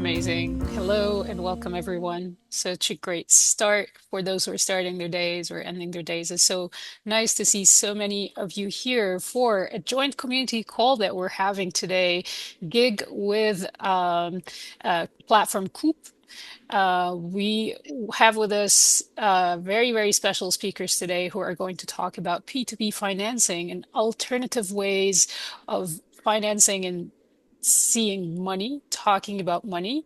amazing. Hello and welcome, everyone. Such a great start for those who are starting their days or ending their days. It's so nice to see so many of you here for a joint community call that we're having today, gig with Platform Coop. We have with us very, very special speakers today who are going to talk about P2P financing and alternative ways of financing and seeing money, talking about money.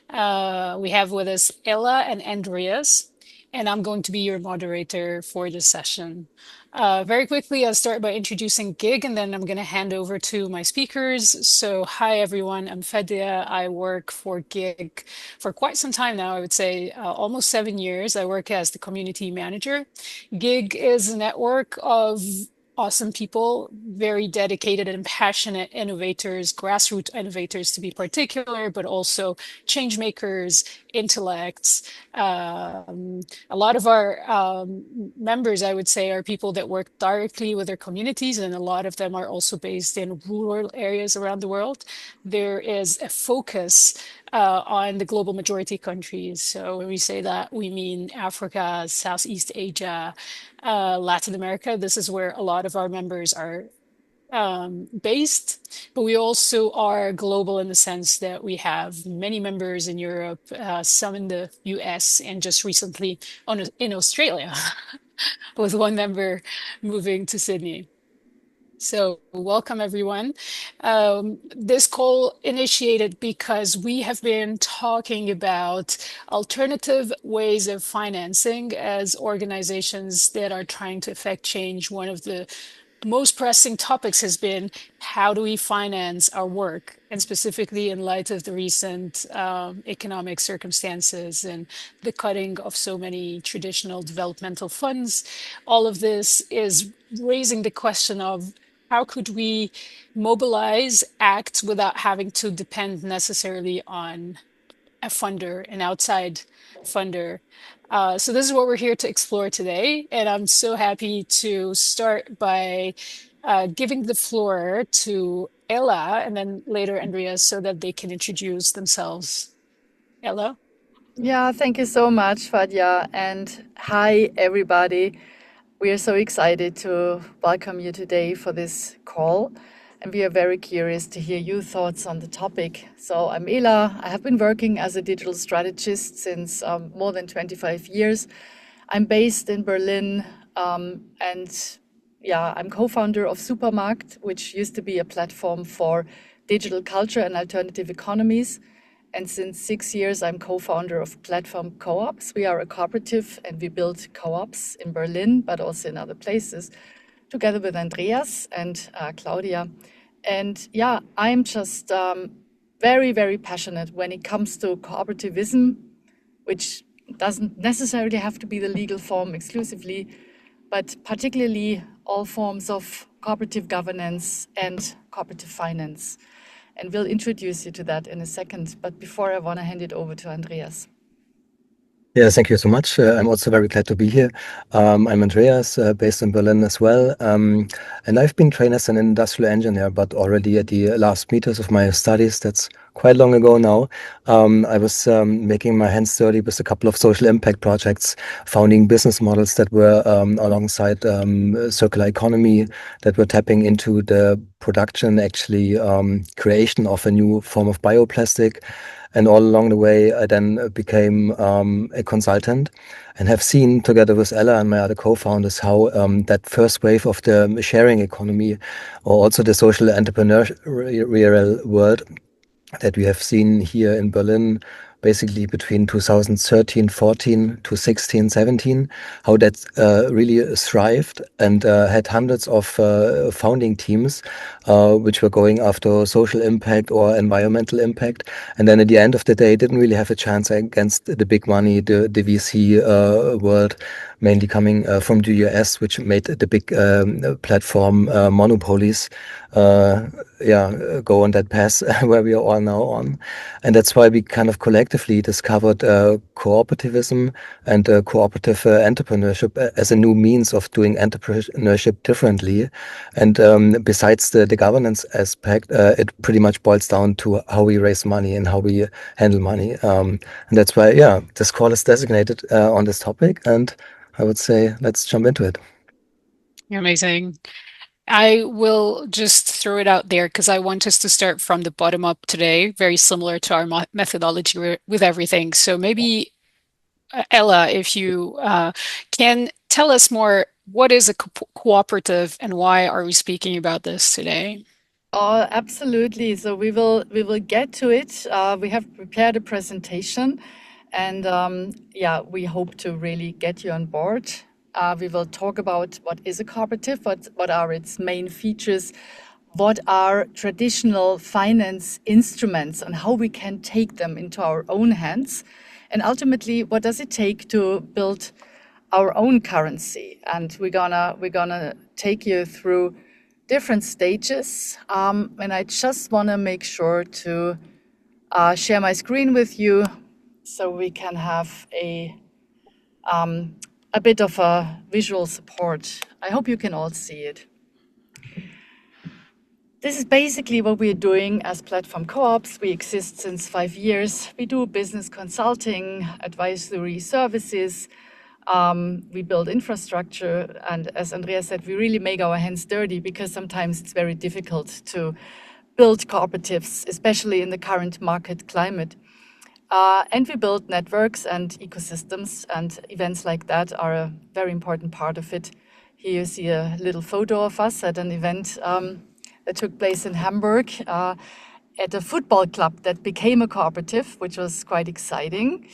We have with us Ella and Andreas, and I'm going to be your moderator for this session. Very quickly, I'll start by introducing Gig, and then I'm going to hand over to my speakers. So, hi everyone, I'm Fedia. I work for Gig for quite some time now, I would say almost 7 years. I work as the community manager. Gig is a network of awesome people, very dedicated and passionate innovators, grassroots innovators to be particular, but also change makers, intellects. A lot of our members, I would say, are people that work directly with their communities, and a lot of them are also based in rural areas around the world. There is a focus on the global majority countries. So when we say that, we mean Africa, Southeast Asia, Latin America. This is where a lot of our members are based, but we also are global in the sense that we have many members in Europe, some in the US, and just recently in Australia, with one member moving to Sydney. So, welcome everyone. This call initiated because we have been talking about alternative ways of financing as organizations that are trying to affect change. One of the most pressing topics has been how do we finance our work, and specifically in light of the recent economic circumstances and the cutting of so many traditional developmental funds. All of this is raising the question of how could we mobilize, act without having to depend necessarily on a funder, an outside funder. So this is what we're here to explore today. And I'm so happy to start by giving the floor to Ella and then later Andrea so that they can introduce themselves. Ella? Yeah, thank you so much, Fadia. And hi, everybody. We are so excited to welcome you today for this call. And we are very curious to hear your thoughts on the topic. So, I'm Ela. I have been working as a digital strategist since more than 25 years. I'm based in Berlin. And yeah, I'm co founder of Supermarkt, which used to be a platform for digital culture and alternative economies. And since 6 years, I'm co-founder of Platform Coops. We are a cooperative and we build co-ops in Berlin, but also in other places, together with Andreas and Claudia. And yeah, I'm just very, very passionate when it comes to cooperativism, which doesn't necessarily have to be the legal form exclusively, but particularly all forms of cooperative governance and cooperative finance. And we'll introduce you to that in a second. But before, I want to hand it over to Andreas. Yeah, thank you so much. I'm also very glad to be here. I'm Andreas, based in Berlin as well. And I've been trained as an industrial engineer, but already at the last meters of my studies, that's quite long ago now. I was making my hands dirty with a couple of social impact projects, founding business models that were alongside circular economy, that were tapping into the production, actually creation of a new form of bioplastic. And all along the way, I then became a consultant and have seen together with Ella and my other co-founders how that first wave of the sharing economy or also the social entrepreneurial world that we have seen here in Berlin, basically between 2013, 14 to 16, 17, how that really thrived and had hundreds of founding teams which were going after social impact or environmental impact. And then at the end of the day, didn't really have a chance against the big money, the VC world, mainly coming from the US, which made the big platform monopolies go on that path where we are all now on. And that's why we kind of collectively discovered cooperativism and cooperative entrepreneurship as a new means of doing entrepreneurship differently. And besides the governance aspect, it pretty much boils down to how we raise money and how we handle money. And that's why, this call is designated on this topic. And I would say, let's jump into it. Amazing. I will just throw it out there because I want us to start from the bottom up today, very similar to our methodology with everything. So maybe, Ella, if you can tell us more, what is a cooperative and why are we speaking about this today? Oh, absolutely. So we will get to it. We have prepared a presentation, and yeah, we hope to really get you on board. We will talk about what is a cooperative, what are its main features, what are traditional finance instruments, and how we can take them into our own hands, and ultimately, what does it take to build our own currency? And we're gonna take you through different stages. And I just want to make sure to share my screen with you so we can have a bit of a visual support. I hope you can all see it. This is basically what we're doing as Platform Coops. We exist since 5 years. We do business consulting, advisory services. We build infrastructure. And as Andrea said, we really make our hands dirty because sometimes it's very difficult to build cooperatives, especially in the current market climate. And we build networks and ecosystems, and events like that are a very important part of it. Here you see a little photo of us at an event that took place in Hamburg at a football club that became a cooperative, which was quite exciting.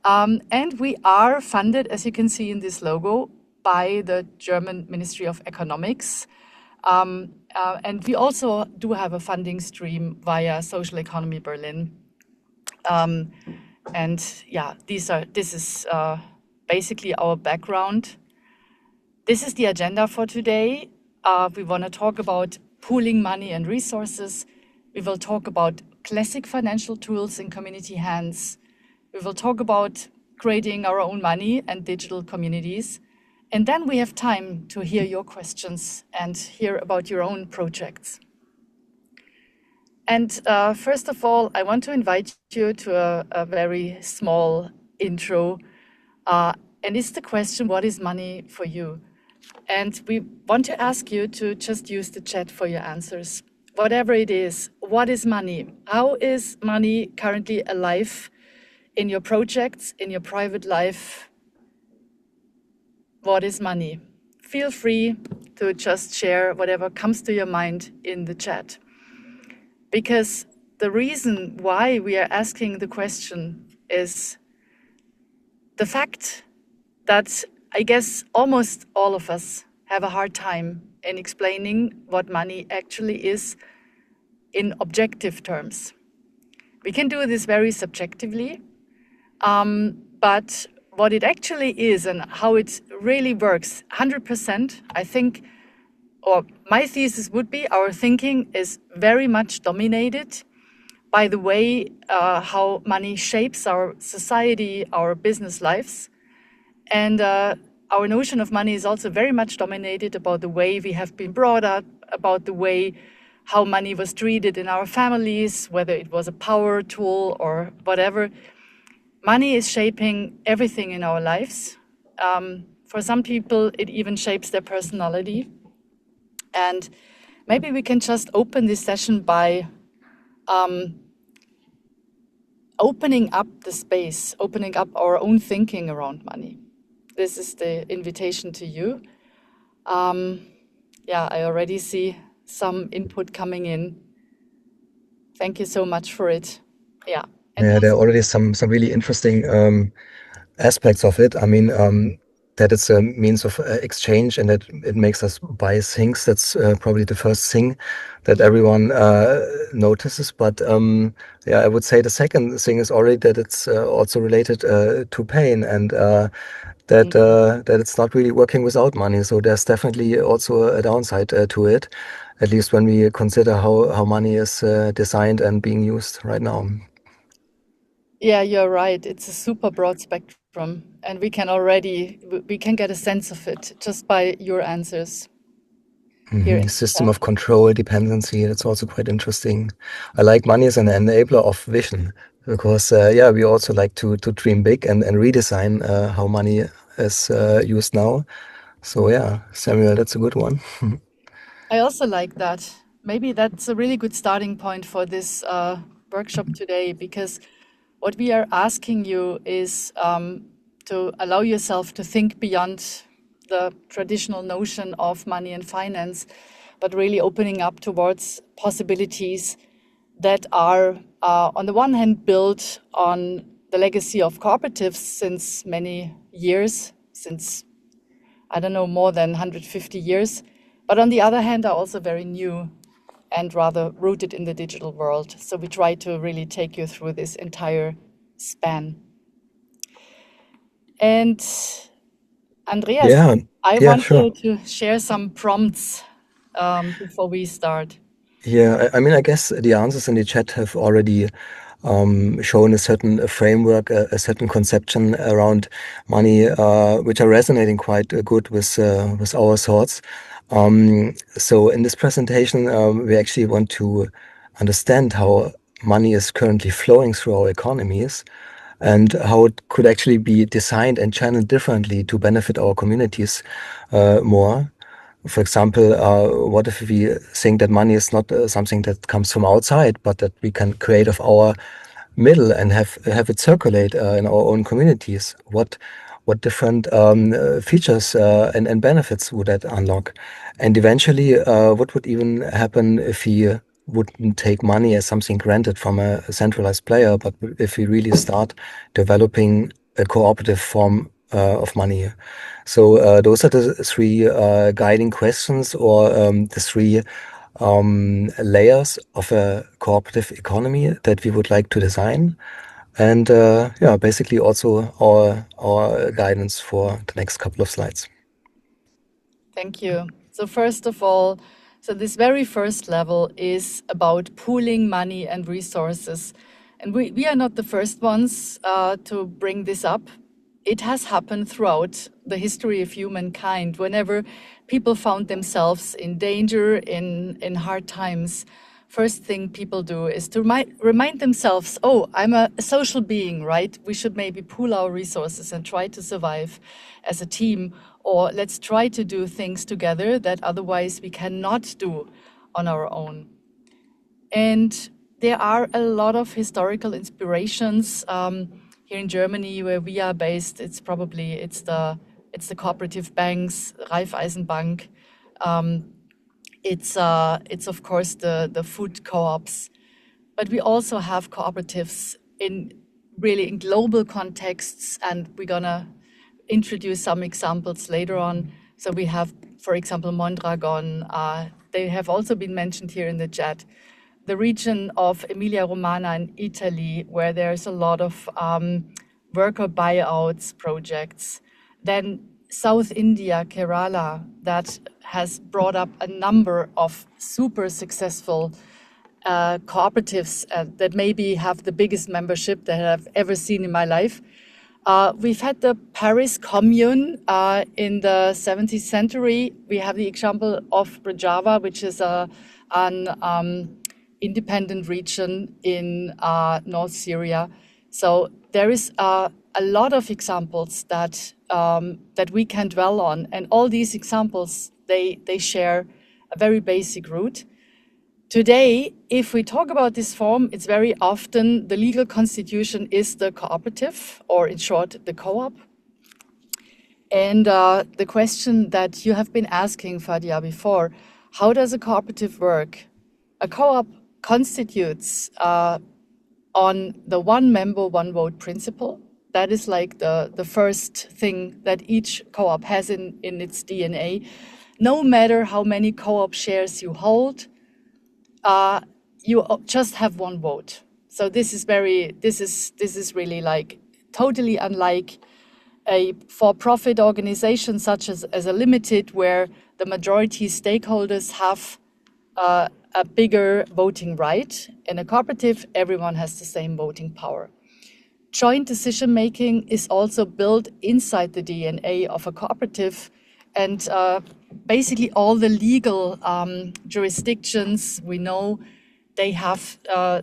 And we are funded, as you can see in this logo, by the German Ministry of Economics. And we also do have a funding stream via Social Economy Berlin. And yeah, this is basically our background. This is the agenda for today. We want to talk about pooling money and resources. We will talk about classic financial tools in community hands. We will talk about creating our own money and digital communities. And then we have time to hear your questions and hear about your own projects. And first of all, I want to invite you to a very small intro. And it's the question, what is money for you? And we want to ask you to just use the chat for your answers. Whatever it is, what is money? How is money currently alive in your projects, in your private life? What is money? Feel free to just share whatever comes to your mind in the chat. Because the reason why we are asking the question is the fact that I guess almost all of us have a hard time in explaining what money actually is in objective terms. We can do this very subjectively, but what it actually is and how it really works, 100%, I think, or my thesis would be our thinking is very much dominated by the way how money shapes our society, our business lives. And our notion of money is also very much dominated about the way we have been brought up, about the way how money was treated in our families, whether it was a power tool or whatever. Money is shaping everything in our lives. For some people, it even shapes their personality. And maybe we can just open this session by opening up the space, opening up our own thinking around money. This is the invitation to you. Yeah, I already see some input coming in. Thank you so much for it. Yeah. Yeah, there are already some really interesting aspects of it. I mean, that it's a means of exchange and that it makes us buy things. That's probably the first thing that everyone notices. But yeah, I would say the second thing is already that it's also related to pain and that that it's not really working without money. So there's definitely also a downside to it, at least when we consider how money is designed and being used right now. Yeah, you're right. It's a super broad spectrum, and we can get a sense of it just by your answers here in the System chat. of control, dependency, that's also quite interesting. I like money as an enabler of vision because, yeah, we also like to dream big and redesign how money is used now. So, yeah, Samuel, that's a good one. I also like that. Maybe that's a really good starting point for this workshop today, because what we are asking you is to allow yourself to think beyond the traditional notion of money and finance, but really opening up towards possibilities that are, on the one hand, built on the legacy of cooperatives since many years, since, I don't know, more than 150 years, but on the other hand, are also very new and rather rooted in the digital world. So we try to really take you through this entire span. And Andreas, Yeah, I yeah, want sure. you to share some prompts before we start. Yeah, I mean, I guess the answers in the chat have already shown a certain framework, a certain conception around money, which are resonating quite good with our thoughts. So in this presentation, we actually want to understand how money is currently flowing through our economies and how it could actually be designed and channeled differently to benefit our communities more. For example, what if we think that money is not something that comes from outside, but that we can create of our middle and have it circulate in our own communities? What different features and benefits would that unlock? And eventually, what would even happen if we wouldn't take money as something granted from a centralized player, but if we really start developing a cooperative form of money? So those are the three guiding questions, or the three layers of a cooperative economy that we would like to design. And yeah, basically also our guidance for the next couple of slides. Thank you. So first of all, so this very first level is about pooling money and resources. And we are not the first ones to bring this up. It has happened throughout the history of humankind. Whenever people found themselves in danger, in hard times, first thing people do is to remind themselves, oh, I'm a social being, right? We should maybe pool our resources and try to survive as a team, or let's try to do things together that otherwise we cannot do on our own. And there are a lot of historical inspirations. Here in Germany, where we are based, it's the cooperative banks, Raiffeisenbank. It's of course the food co-ops, but we also have cooperatives in global contexts, and we're gonna introduce some examples later on. So we have, for example, Mondragon. They have also been mentioned here in the chat. The region of Emilia-Romagna in Italy, where there's a lot of worker buyouts projects. Then South India, Kerala, that has brought up a number of super successful cooperatives that maybe have the biggest membership that I've ever seen in my life. We've had the Paris Commune in the 17th century. We have the example of Rojava, which is an independent region in North Syria. So there is a lot of examples that we can dwell on, and all these examples they share a very basic root. Today, if we talk about this form, it's very often the legal constitution is the cooperative, or in short, the co-op. And the question that you have been asking, Fadia, before, how does a cooperative work? A co-op constitutes on the one member, one vote principle. That is like the first thing that each co-op has in its DNA. No matter how many co-op shares you hold, you just have one vote. So this is really like totally unlike a for-profit organization such as a limited, where the majority stakeholders have a bigger voting right. In a cooperative, everyone has the same voting power. Joint decision-making is also built inside the DNA of a cooperative, and basically all the legal jurisdictions we know, they have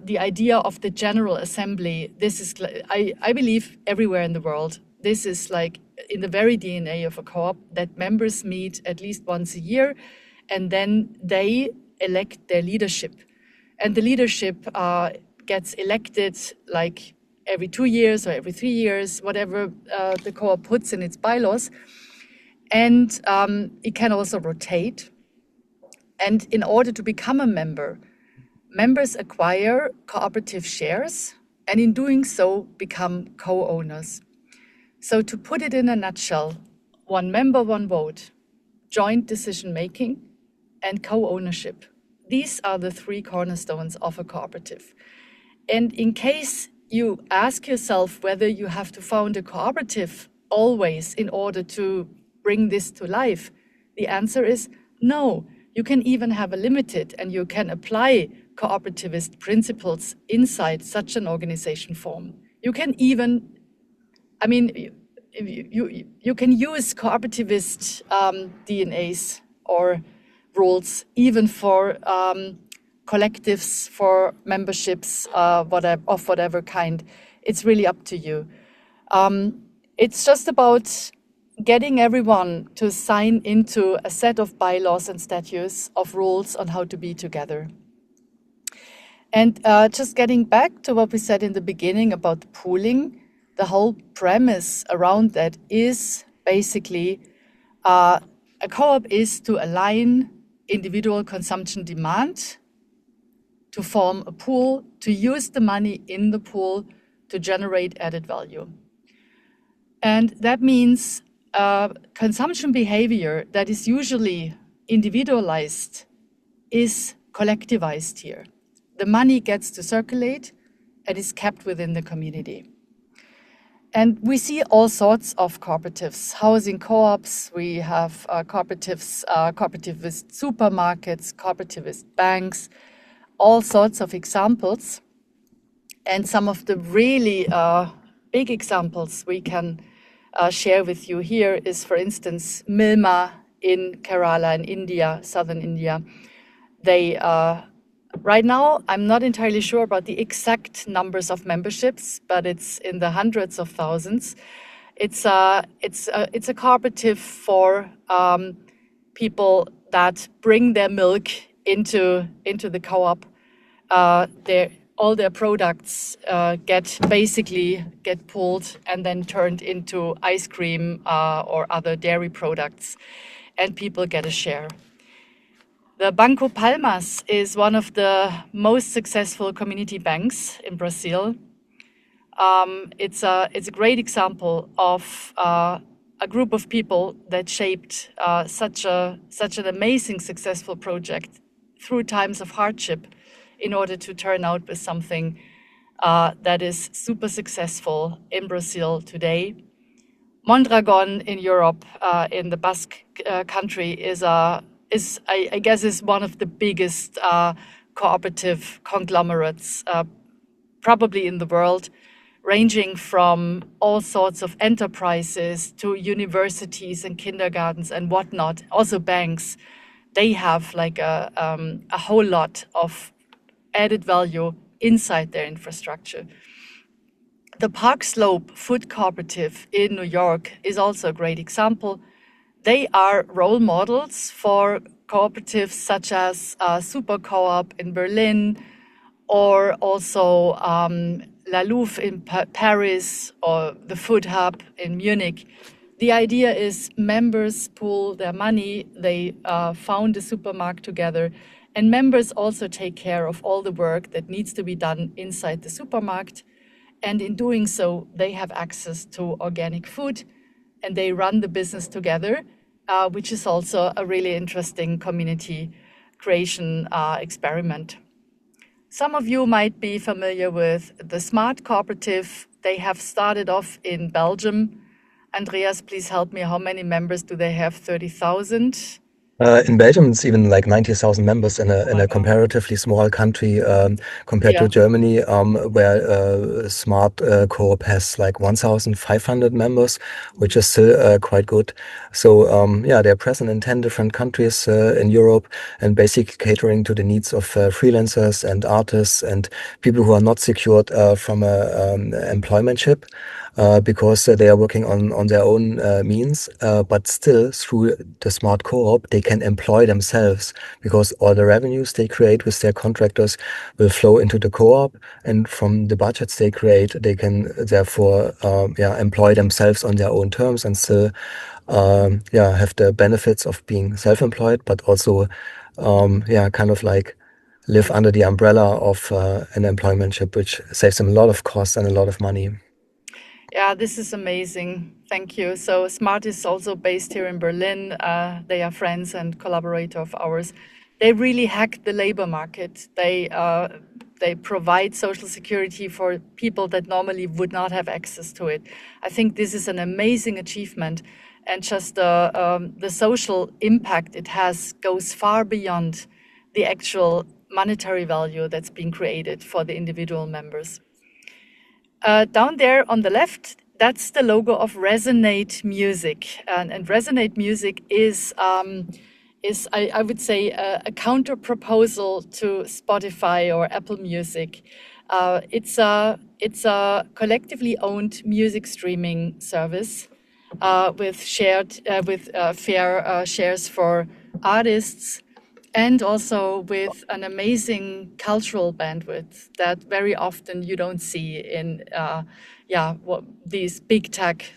the idea of the General Assembly. This is, I believe, everywhere in the world. This is like in the very DNA of a co-op, that members meet at least once a year, and then they elect their leadership. And the leadership gets elected like every 2 years or every 3 years, whatever the co-op puts in its bylaws. And it can also rotate. And in order to become a member, members acquire cooperative shares, and in doing so, become co-owners. So to put it in a nutshell, one member, one vote, joint decision-making, and co-ownership. These are the 3 cornerstones of a cooperative. And in case you ask yourself whether you have to found a cooperative always in order to bring this to life, the answer is no. You can even have a limited, and you can apply cooperativist principles inside such an organization form. You can even, I mean, you can use cooperativist DNAs or rules even for collectives, for memberships of whatever kind. It's really up to you. It's just about getting everyone to sign into a set of bylaws and statutes of rules on how to be together. And just getting back to what we said in the beginning about the pooling, the whole premise around that is basically a co-op is to align individual consumption demand, to form a pool, to use the money in the pool to generate added value. And that means consumption behavior that is usually individualized is collectivized here. The money gets to circulate and is kept within the community. And we see all sorts of cooperatives, housing co-ops, we have cooperatives, cooperativist supermarkets, cooperativist banks, all sorts of examples. And some of the really big examples we can share with you here is, for instance, Milma in Kerala in India, southern India. They right now, I'm not entirely sure about the exact numbers of memberships, but it's in the hundreds of thousands. It's a cooperative for people that bring their milk into the co-op. All their products get pulled and then turned into ice cream or other dairy products, and people get a share. The Banco Palmas is one of the most successful community banks in Brazil. It's a great example of a group of people that shaped such an amazing successful project through times of hardship in order to turn out with something that is super successful in Brazil today. Mondragon in Europe, in the Basque country, is I guess is one of the biggest cooperative conglomerates probably in the world, ranging from all sorts of enterprises to universities and kindergartens and whatnot, also banks. They have like a whole lot of added value inside their infrastructure. The Park Slope Food Cooperative in New York is also a great example. They are role models for cooperatives such as Super Co-op in Berlin, or also La Louve in Paris, or the Food Hub in Munich. The idea is members pool their money, they found a supermarket together, and members also take care of all the work that needs to be done inside the supermarket. And in doing so, they have access to organic food, and they run the business together, which is also a really interesting community creation experiment. Some of you might be familiar with the Smart Cooperative. They have started off in Belgium, Andreas, please help me. How many members do they have? 30,000? In Belgium, it's even like 90,000 members in Oh in my a God. comparatively small country compared to Yeah. Germany, where Smart Coop has like 1,500 members, which is still quite good. So yeah, they're present in 10 different countries in Europe and basically catering to the needs of freelancers and artists and people who are not secured from a employmentship. Because they are working on their own means, but still through the smart co-op, they can employ themselves because all the revenues they create with their contractors will flow into the co-op, and from the budgets they create, they can therefore yeah, employ themselves on their own terms and still yeah, have the benefits of being self-employed, but also yeah, kind of like live under the umbrella of an employmentship, which saves them a lot of costs and a lot of money. Yeah, this is amazing. Thank you. So Smart is also based here in Berlin. They are friends and collaborator of ours. They really hack the labor market. They provide social security for people that normally would not have access to it. I think this is an amazing achievement, and just the social impact it has goes far beyond the actual monetary value that's being created for the individual members. Down there on the left, that's the logo of Resonate Music, and Resonate Music is I would say a counter proposal to Spotify or Apple Music. It's a collectively owned music streaming service with fair shares for artists and also with an amazing cultural bandwidth that very often you don't see in these big tech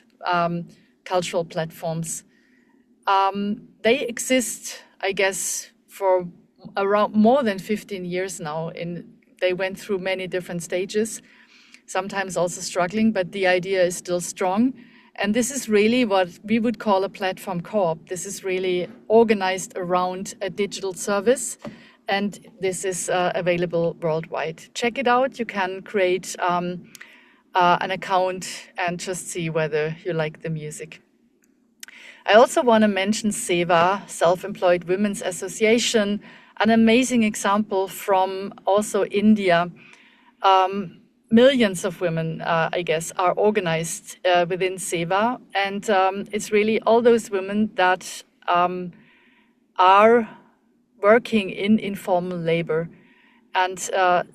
cultural platforms. They exist, I guess, for around more than 15 years now. They went through many different stages, sometimes also struggling, but the idea is still strong. And this is really what we would call a platform co-op. This is really organized around a digital service, and this is available worldwide. Check it out. You can create an account and just see whether you like the music. I also want to mention SEVA, Self-Employed Women's Association, an amazing example from also India. Millions of women, I guess, are organized within SEVA. And it's really all those women that are working in informal labor. And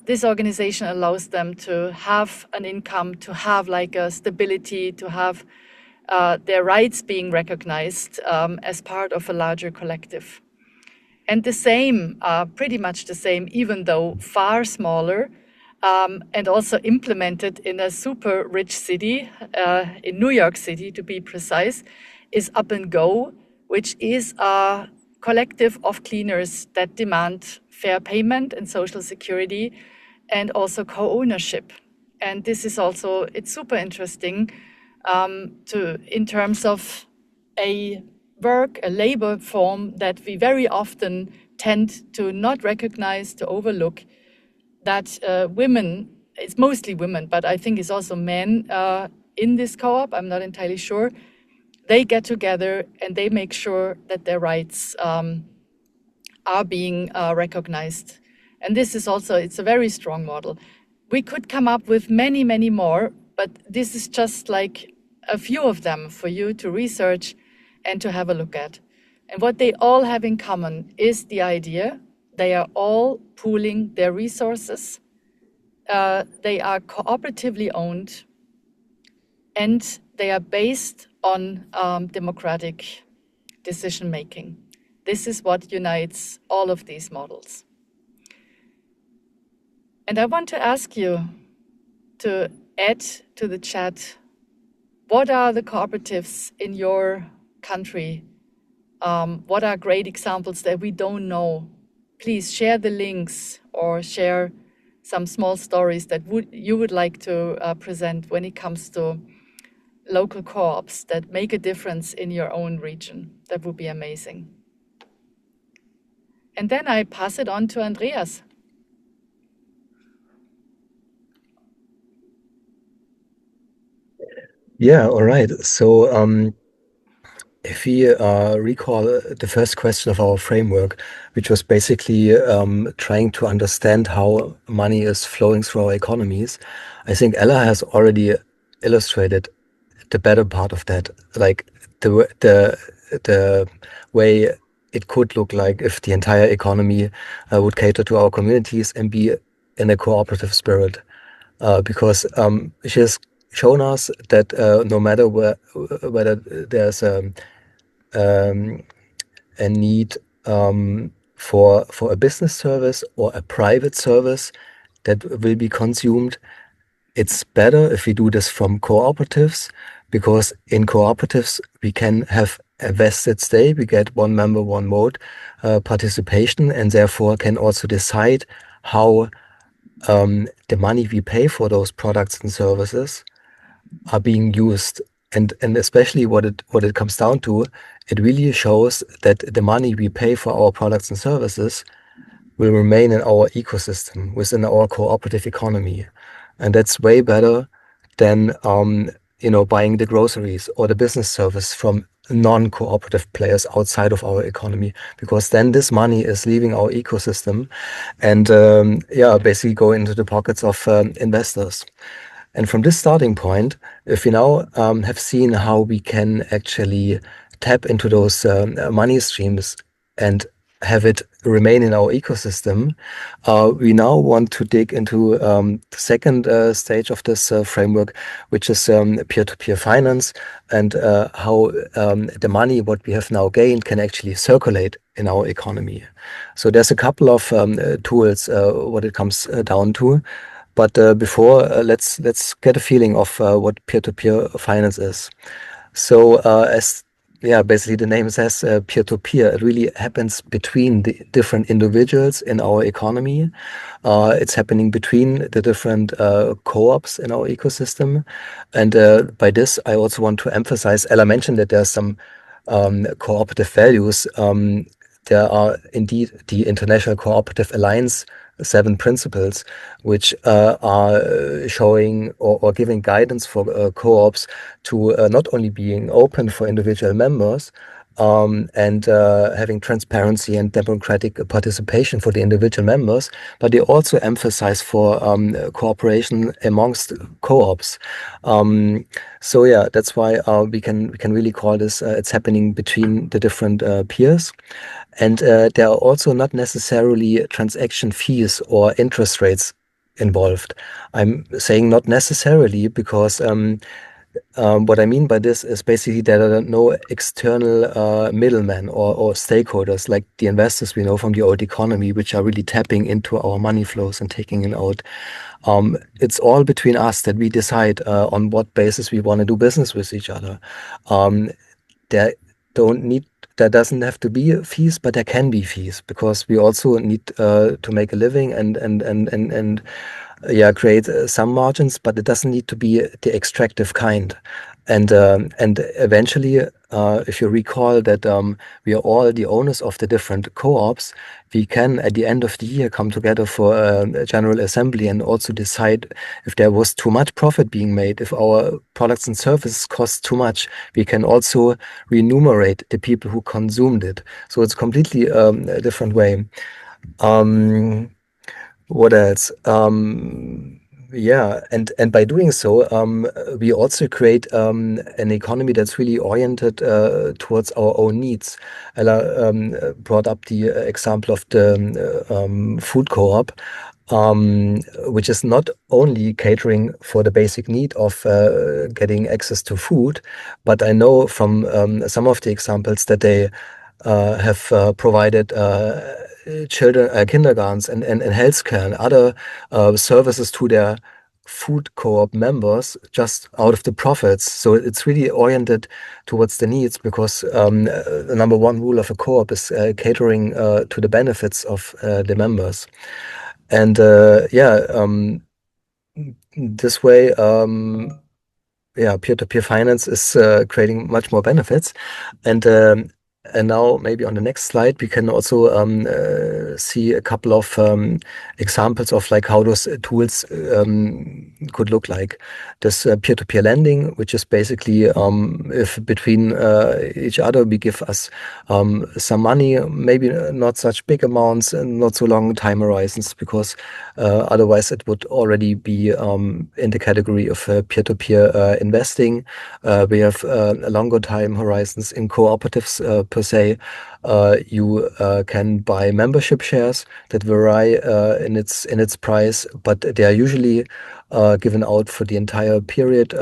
this organization allows them to have an income, to have like a stability, to have their rights being recognized as part of a larger collective. And the same, pretty much the same, even though far smaller, and also implemented in a super rich city, in New York City to be precise, is Up and Go, which is a collective of cleaners that demand fair payment and social security and also co-ownership. And this is also, it's super interesting in terms of a labor form that we very often tend to not recognize, to overlook, that women, it's mostly women, but I think it's also men in this co-op, I'm not entirely sure, they get together and they make sure that their rights are being recognized. And this is also, it's a very strong model. We could come up with many, many more, but this is just like a few of them for you to research and to have a look at. And what they all have in common is the idea they are all pooling their resources. They are cooperatively owned, and they are based on democratic decision making. This is what unites all of these models. And I want to ask you to add to the chat, what are the cooperatives in your country? What are great examples that we don't know? Please share the links or share some small stories that you would like to present when it comes to local co-ops that make a difference in your own region. That would be amazing. And then I pass it on to Andreas. Yeah, all right. So, if we recall the first question of our framework, which was basically trying to understand how money is flowing through our economies, I think Ella has already illustrated the better part of that, like the way it could look like if the entire economy would cater to our communities and be in a cooperative spirit. Because she has shown us that no matter whether there's um, a need for a business service or a private service that will be consumed, it's better if we do this from cooperatives, because in cooperatives we can have a vested stake. We get one member, one vote participation, and therefore can also decide how the money we pay for those products and services are being used. And especially what it comes down to, it really shows that the money we pay for our products and services will remain in our ecosystem within our cooperative economy. And that's way better than buying the groceries or the business service from non-cooperative players outside of our economy, because then this money is leaving our ecosystem and basically go into the pockets of investors. And from this starting point, if we now have seen how we can actually tap into those money streams and have it remain in our ecosystem, we now want to dig into the second stage of this framework, which is peer-to-peer finance, and how the money what we have now gained can actually circulate in our economy. So there's a couple of tools what it comes down to. But before, let's get a feeling of what peer-to-peer finance is. So, as yeah, basically the name says, peer-to-peer. It really happens between the different individuals in our economy. It's happening between the different co-ops in our ecosystem. And by this, I also want to emphasize. Ella mentioned that there's some cooperative values. There are indeed the International Cooperative Alliance 7 principles, which are showing or giving guidance for co-ops to not only being open for individual members and having transparency and democratic participation for the individual members, but they also emphasize for cooperation amongst co-ops. So yeah, that's why we can really call this it's happening between the different peers. And there are also not necessarily transaction fees or interest rates involved. I'm saying not necessarily because what I mean by this is basically there are no external middlemen or stakeholders like the investors we know from the old economy, which are really tapping into our money flows and taking it out. It's all between us that we decide on what basis we want to do business with each other. Um, there don't need there doesn't have to be fees, but there can be fees because we also need to make a living and yeah, create some margins, but it doesn't need to be the extractive kind. And eventually, if you recall that we are all the owners of the different co-ops, we can at the end of the year come together for a general assembly and also decide if there was too much profit being made, if our products and services cost too much. We can also remunerate the people who consumed it. So it's completely a different way. Um, what else? Yeah, and by doing so, we also create an economy that's really oriented towards our own needs. Ella brought up the example of the food co-op, which is not only catering for the basic need of getting access to food, but I know from some of the examples that they have provided children, kindergartens and healthcare and other services to their food co-op members just out of the profits. So it's really oriented towards the needs because the number one rule of a co-op is catering to the benefits of the members. And this way, yeah, peer-to-peer finance is creating much more benefits. And and now maybe on the next slide, we can also see a couple of examples of like how those tools could look like. There's peer-to-peer lending, which is basically if between each other we give us some money, maybe not such big amounts and not so long time horizons, because otherwise it would already be in the category of peer-to-peer investing. We have longer time horizons in cooperatives per se. You can buy membership shares that vary in its price, but they are usually given out for the entire period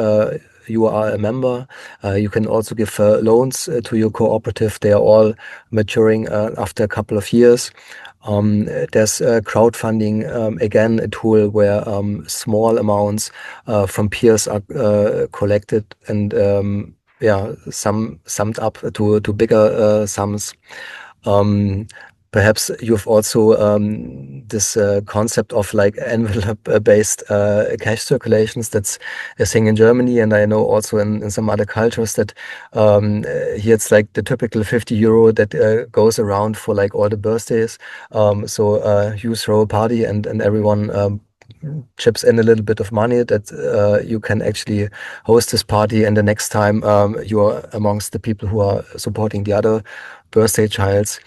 you are a member. You can also give loans to your cooperative. They are all maturing after a couple of years. There's crowdfunding, again, a tool where small amounts from peers are collected and summed up to bigger sums. Um, Perhaps you've also this concept of like envelope-based cash circulations. That's a thing in Germany, and I know also in some other cultures that here it's like the typical 50 euro that goes around for like all the birthdays. So you throw a party and everyone chips in a little bit of money that you can actually host this party, and the next time you're amongst the people who are supporting the other birthday childs.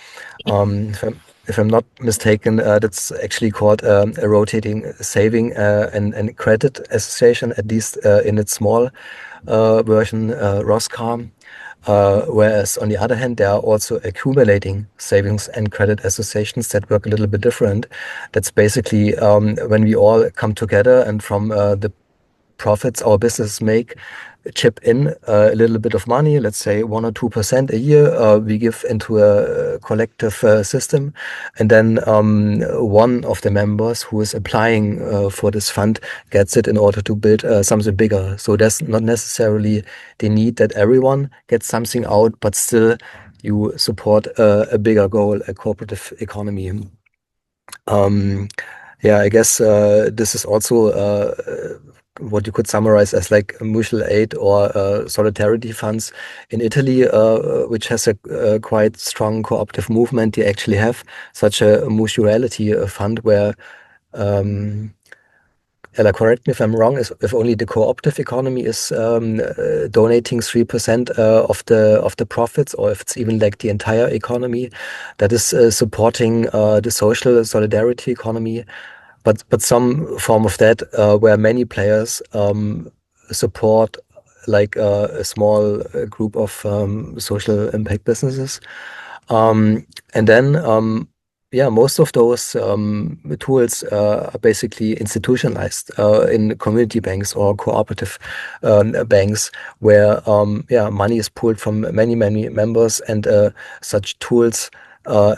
If I'm not mistaken, that's actually called a rotating saving and credit association, at least in its small version, Roscar. Whereas on the other hand, there are also accumulating savings and credit associations that work a little bit different. That's basically when we all come together and from the profits our business make, chip in a little bit of money, let's say 1 or 2% a year, we give into a collective system, and then one of the members who is applying for this fund gets it in order to build something bigger. So there's not necessarily the need that everyone gets something out, but still you support a bigger goal, a cooperative economy. Yeah, I guess this is also what you could summarize as like mutual aid or solidarity funds in Italy, which has a quite strong cooperative movement. They actually have such a mutuality fund where, Ella, correct me if I'm wrong, if only the cooperative economy is donating 3% of the profits, or if it's even like the entire economy that is supporting the social solidarity economy, but some form of that where many players support like a small group of social impact businesses. And then yeah, most of those tools are basically institutionalized in community banks or cooperative banks, where yeah, money is pulled from many members, and such tools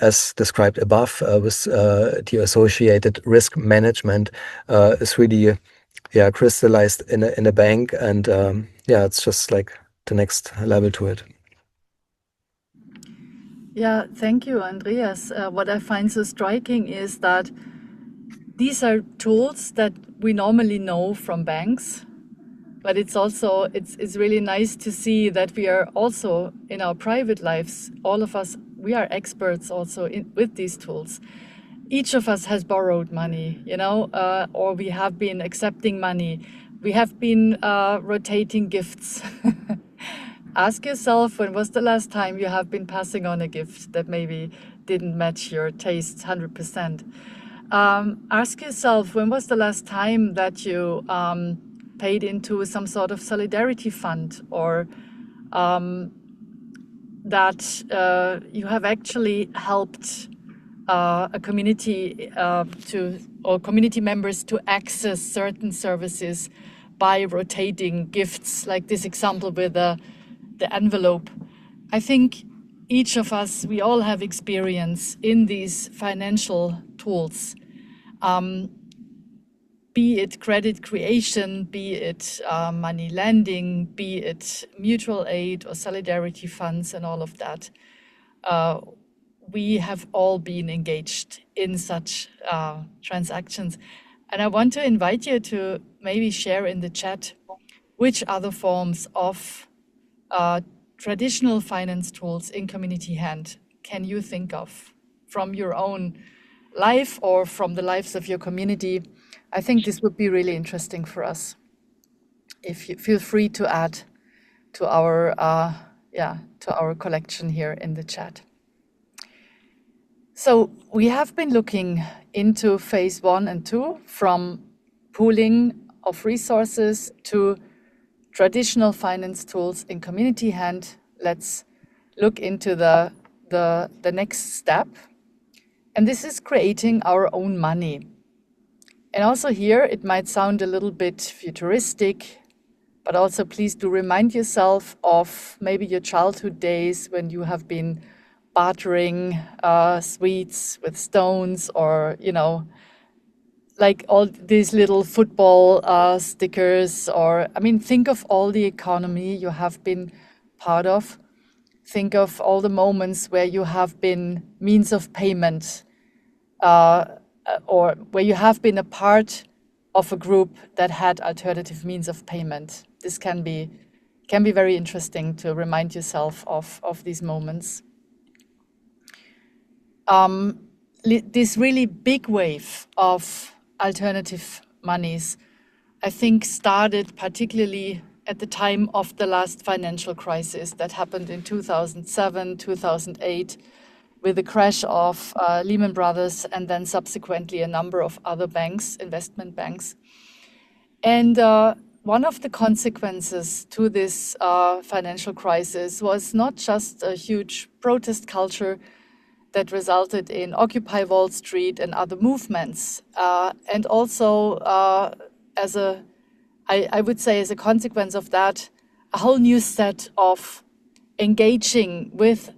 as described above with the associated risk management is really yeah crystallized in a bank, and yeah, it's just like the next level to it. Yeah, thank you, Andreas. What I find so striking is that these are tools that we normally know from banks, but it's also it's really nice to see that we are also in our private lives, all of us, we are experts also with these tools. Each of us has borrowed money, you know, or we have been accepting money. We have been rotating gifts. Ask yourself, when was the last time you have been passing on a gift that maybe didn't match your tastes 100%? Ask yourself, when was the last time that you paid into some sort of solidarity fund, or that you have actually helped a community or community members to access certain services by rotating gifts, like this example with the envelope. I think each of us, we all have experience in these financial tools, be it credit creation, be it money lending, be it mutual aid or solidarity funds and all of that. We have all been engaged in such transactions. And I want to invite you to maybe share in the chat which other forms of traditional finance tools in community hand can you think of from your own life or from the lives of your community? I think this would be really interesting for us. If you feel free to add to our to our collection here in the chat. So we have been looking into phase 1 and 2, from pooling of resources to traditional finance tools in community hand. Let's look into the next step. And this is creating our own money. And also here, it might sound a little bit futuristic, but also please do remind yourself of maybe your childhood days when you have been bartering sweets with stones, or, like all these little football stickers, or, I mean, think of all the economy you have been part of. Think of all the moments where you have been means of payment, or where you have been a part of a group that had alternative means of payment. This can be very interesting to remind yourself of these moments. This really big wave of alternative monies, I think, started particularly at the time of the last financial crisis that happened in 2007, 2008, with the crash of Lehman Brothers, and then subsequently a number of other banks, investment banks. And one of the consequences to this financial crisis was not just a huge protest culture that resulted in Occupy Wall Street and other movements, and also I would say as a consequence of that, a whole new set of engaging with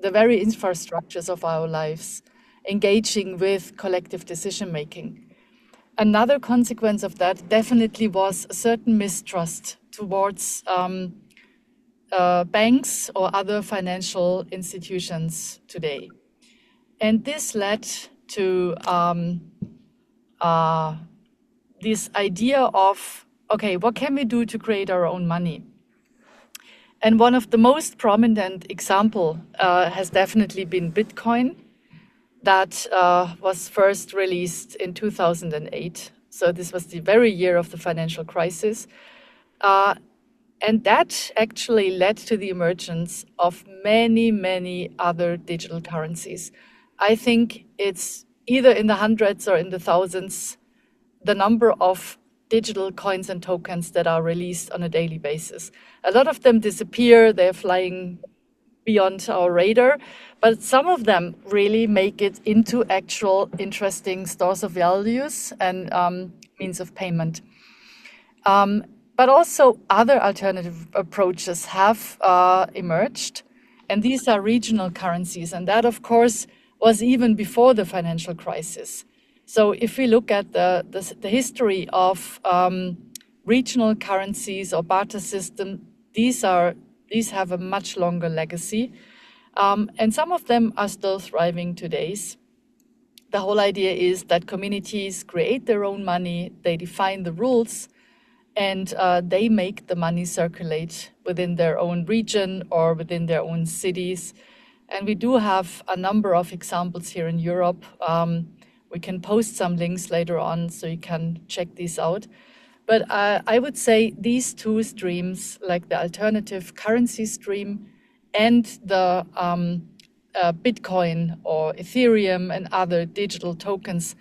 the very infrastructures of our lives, engaging with collective decision making. Another consequence of that definitely was a certain mistrust towards banks or other financial institutions today. And this led to this idea of, okay, what can we do to create our own money? And one of the most prominent example has definitely been Bitcoin, that was first released in 2008. So this was the very year of the financial crisis. And that actually led to the emergence of many, many other digital currencies. I think it's either in the hundreds or in the thousands, the number of digital coins and tokens that are released on a daily basis. A lot of them disappear, they're flying beyond our radar, but some of them really make it into actual interesting stores of values and means of payment. But also other alternative approaches have emerged, and these are regional currencies, and that, of course, was even before the financial crisis. So if we look at the history of regional currencies or barter system, these have a much longer legacy, and some of them are still thriving today. The whole idea is that communities create their own money, they define the rules, and they make the money circulate within their own region or within their own cities. And we do have a number of examples here in Europe. We can post some links later on so you can check these out. But I would say these two streams, like the alternative currency stream and the Bitcoin or Ethereum and other digital tokens,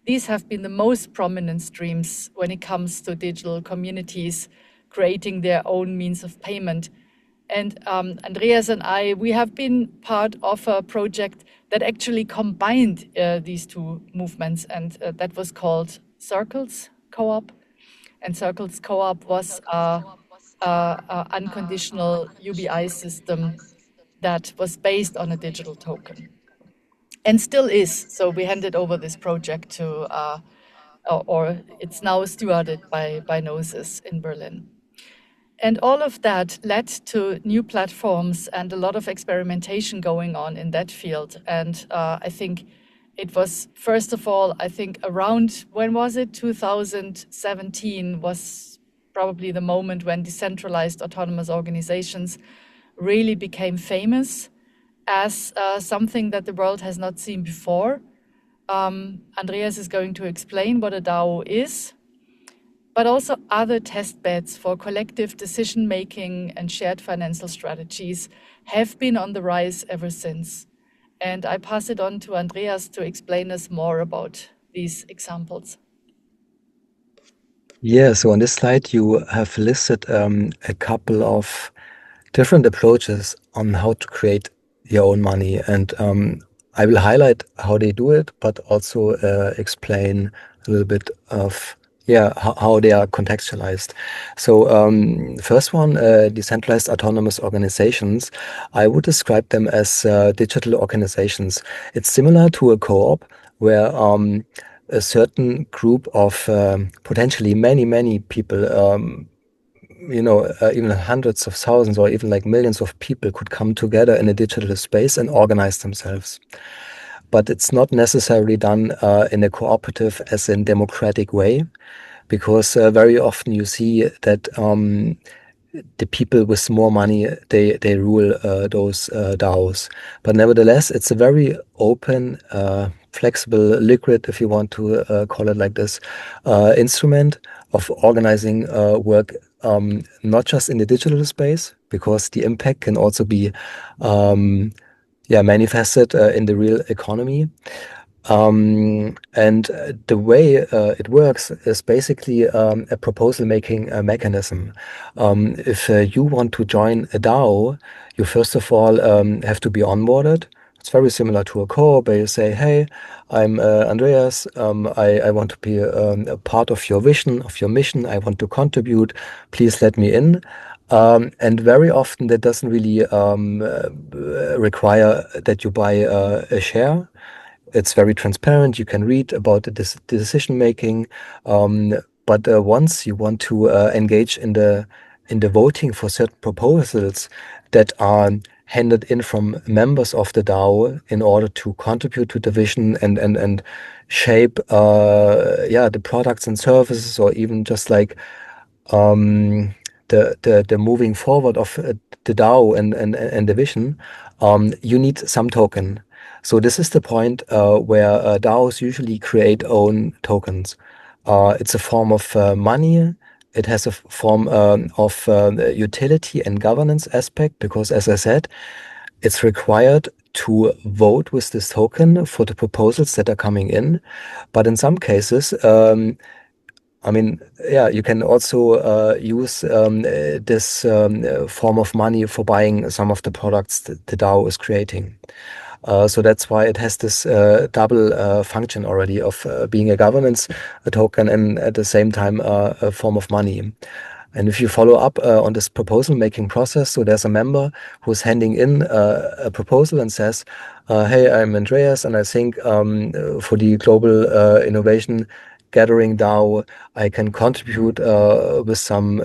these have been the most prominent streams when it comes to digital communities creating their own means of payment. And Andreas and I, we have been part of a project that actually combined these two movements, and that was called Circles Co-op. And Circles Co-op was an unconditional UBI system that was based on a digital token, and still is. So we handed over this project to, or it's now stewarded by Gnosis in Berlin. And all of that led to new platforms and a lot of experimentation going on in that field. And I think it was, first of all, I think around, when was it? 2017 was probably the moment when decentralized autonomous organizations really became famous as something that the world has not seen before. Andreas is going to explain what a DAO is, but also other test beds for collective decision making and shared financial strategies have been on the rise ever since. And I pass it on to Andreas to explain us more about these examples. Yeah, so on this slide, you have listed a couple of different approaches on how to create your own money. And I will highlight how they do it, but also explain a little bit of how they are contextualized. So first one, decentralized autonomous organizations. I would describe them as digital organizations. It's similar to a co-op where a certain group of potentially many people even hundreds of thousands or even like millions of people could come together in a digital space and organize themselves. But it's not necessarily done in a cooperative as in democratic way, because very often you see that the people with more money, they rule those DAOs. But nevertheless, it's a very open, flexible, liquid, if you want to call it like this, instrument of organizing work, not just in the digital space, because the impact can also be manifested in the real economy. And the way it works is basically a proposal making mechanism. If you want to join a DAO, you first of all have to be onboarded. It's very similar to a co-op where you say, hey, I'm Andreas. I want to be a part of your vision, of your mission. I want to contribute. Please let me in. And very often that doesn't really require that you buy a share. It's very transparent. You can read about the decision making. But once you want to engage in the voting for certain proposals that are handed in from members of the DAO in order to contribute to the vision and shape the products and services, or even just like the moving forward of the DAO and the vision, you need some token. So this is the point where DAOs usually create own tokens. It's a form of money. It has a form of utility and governance aspect, because, as I said, it's required to vote with this token for the proposals that are coming in. But in some cases, you can also use this form of money for buying some of the products that the DAO is creating. So that's why it has this double function already of being a governance token and at the same time a form of money. And if you follow up on this proposal making process, so there's a member who's handing in a proposal and says, hey, I'm Andreas, and I think for the global innovation gathering DAO, I can contribute with some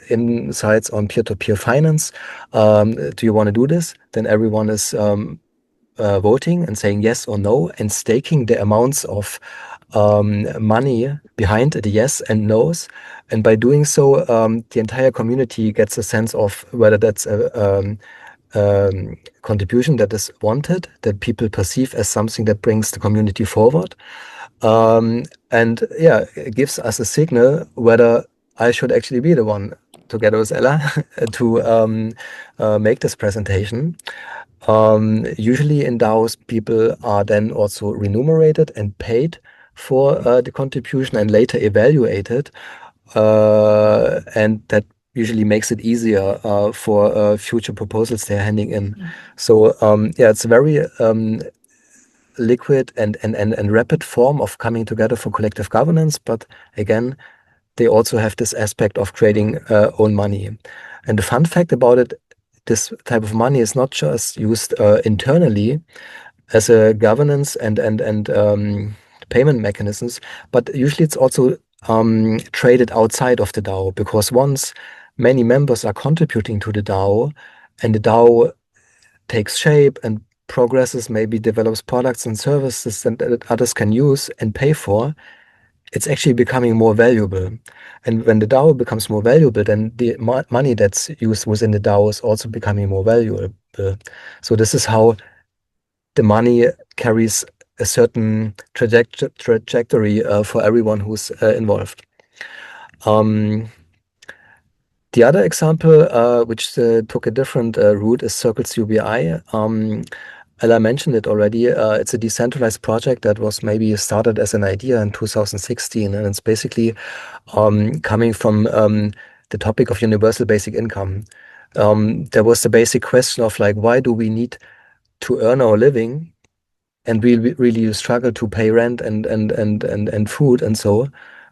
insights on peer-to-peer finance. Do you want to do this? Then everyone is voting and saying yes or no, and staking the amounts of money behind the yes and no's. And by doing so, the entire community gets a sense of whether that's a contribution that is wanted, that people perceive as something that brings the community forward. And it gives us a signal whether I should actually be the one, together with Ella, to make this presentation. Usually in DAOs, people are then also remunerated and paid for the contribution and later evaluated. And that usually makes it easier for future proposals they're handing in. So it's a very liquid and rapid form of coming together for collective governance. But again, they also have this aspect of creating own money. And the fun fact about it, this type of money is not just used internally as a governance and payment mechanisms, but usually it's also traded outside of the DAO, because once many members are contributing to the DAO and the DAO takes shape and progresses, maybe develops products and services that others can use and pay for, it's actually becoming more valuable. And when the DAO becomes more valuable, then the money that's used within the DAO is also becoming more valuable. So this is how the money carries a certain trajectory for everyone who's involved. The other example, which took a different route, is Circles UBI. Ella mentioned it already. It's a decentralized project that was maybe started as an idea in 2016, and it's basically coming from the topic of universal basic income. There was the basic question of like, why do we need to earn our living, and we really struggle to pay rent and food and so.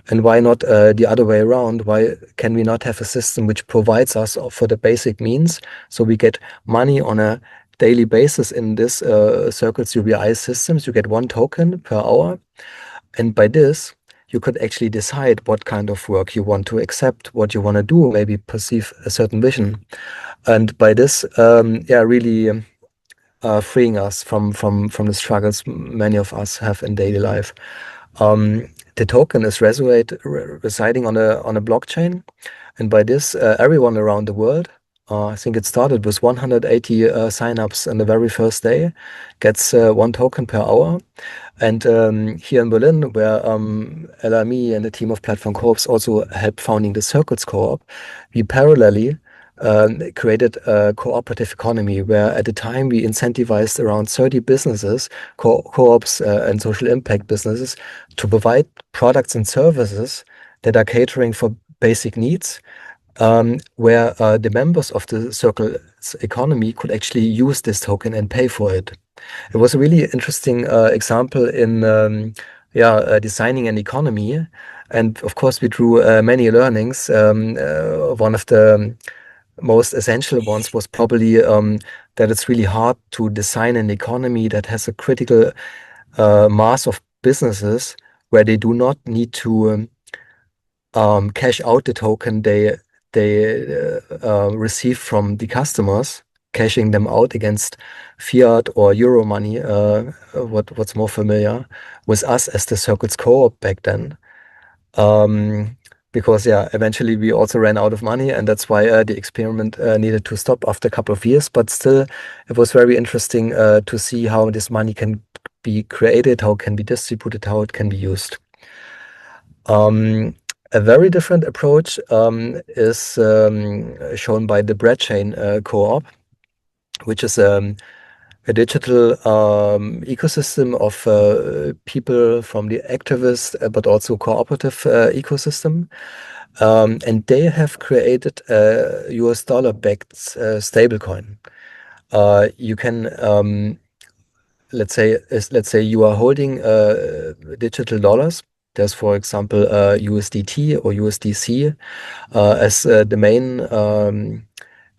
And why not the other way around? Why can we not have a system which provides us for the basic means, so we get money on a daily basis in this Circles UBI systems? You get 1 token per hour, and by this you could actually decide what kind of work you want to accept, what you want to do, maybe perceive a certain vision, and by this, really freeing us from the struggles many of us have in daily life. The token is residing on a blockchain, and by this, everyone around the world, I think it started with 180 signups on the very first day, gets 1 token per hour. And here in Berlin, where Ella, me, and the team of Platform Coops also helped founding the Circles Co-op, we parallelly created a cooperative economy where at the time we incentivized around 30 businesses, co-ops and social impact businesses, to provide products and services that are catering for basic needs, where the members of the Circles economy could actually use this token and pay for it. It was a really interesting example in designing an economy. And of course, we drew many learnings. One of the most essential ones was probably that it's really hard to design an economy that has a critical mass of businesses where they do not need to cash out the token they receive from the customers, cashing them out against fiat or euro money, what's more familiar with us as the Circles Co-op back then. Because eventually we also ran out of money, and that's why the experiment needed to stop after a couple of years. But still, it was very interesting to see how this money can be created, how it can be distributed, how it can be used. A very different approach is shown by the Bread Chain Co-op, which is a digital ecosystem of people from the activist but also cooperative ecosystem. And they have created a US dollar-backed stablecoin. You can, let's say you are holding digital dollars. There's, for example, USDT or USDC as the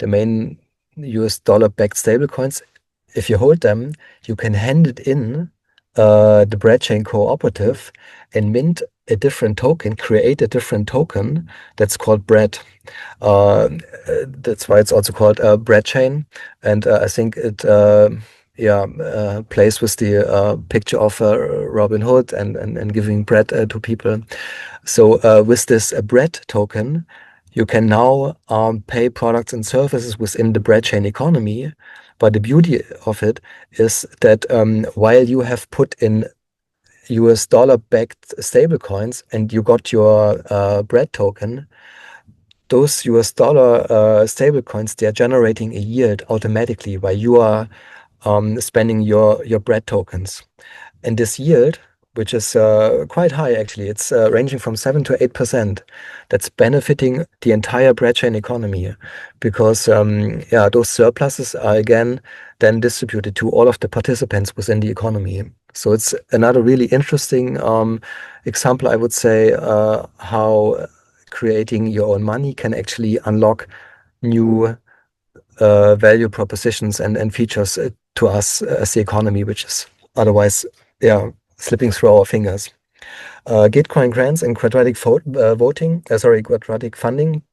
main US dollar-backed stablecoins. If you hold them, you can hand it in the Bread Chain Cooperative and mint a different token, create a different token that's called Bread. That's why it's also called Bread Chain. And I think it plays with the picture of Robin Hood and giving bread to people. So with this bread token, you can now pay products and services within the Bread Chain economy. But the beauty of it is that while you have put in US dollar-backed stablecoins and you got your bread token, those US dollar stablecoins, they are generating a yield automatically while you are spending your bread tokens. And this yield, which is quite high actually, it's ranging from 7 to 8%. That's benefiting the entire Bread Chain economy, because those surpluses are again then distributed to all of the participants within the economy. So it's another really interesting example, I would say, how creating your own money can actually unlock new value propositions and features to us as the economy, which is otherwise slipping through our fingers. Gitcoin grants and quadratic quadratic funding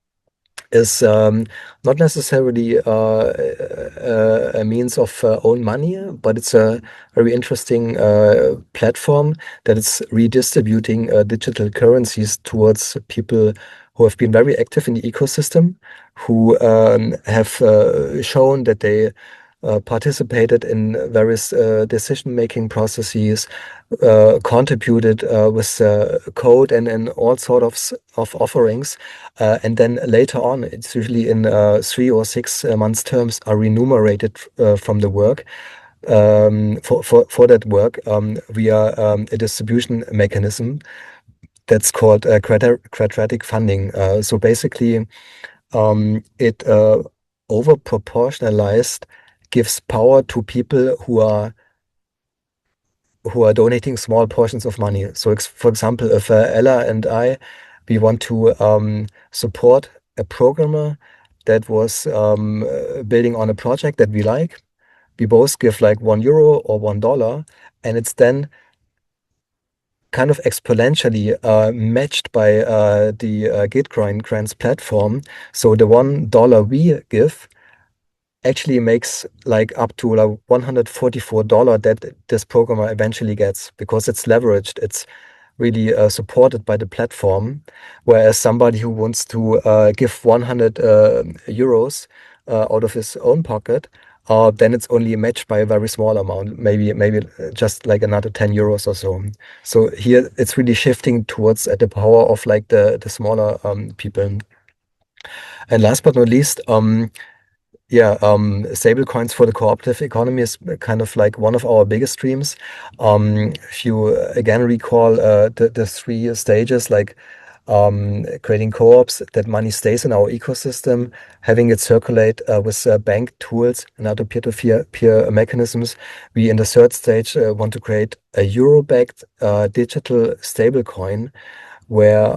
is not necessarily a means of own money, but it's a very interesting platform that is redistributing digital currencies towards people who have been very active in the ecosystem, who have shown that they participated in various decision-making processes, contributed with code and all sort of offerings, and then later on, it's usually in 3 or 6 months terms, are remunerated from the work. For that work via a distribution mechanism that's called quadratic funding. So basically, it over proportionalized gives power to people who are donating small portions of money. So, for example, if Ella and I we want to support a programmer that was building on a project that we like, we both give like €1 or $1, and it's then kind of exponentially matched by the Gitcoin grants platform. So the $1 we give actually makes like up to like $144 that this programmer eventually gets, because it's leveraged. It's really supported by the platform. Whereas somebody who wants to give 100 euros out of his own pocket, then it's only matched by a very small amount, maybe just like another 10 euros or so. So here it's really shifting towards the power of like the smaller people. And last but not least, stable coins for the cooperative economy is kind of like one of our biggest streams. If you again recall the 3 stages, like creating co-ops, that money stays in our ecosystem, having it circulate with bank tools and other peer-to-peer mechanisms. We, in the 3rd stage, want to create a euro-backed digital stablecoin where,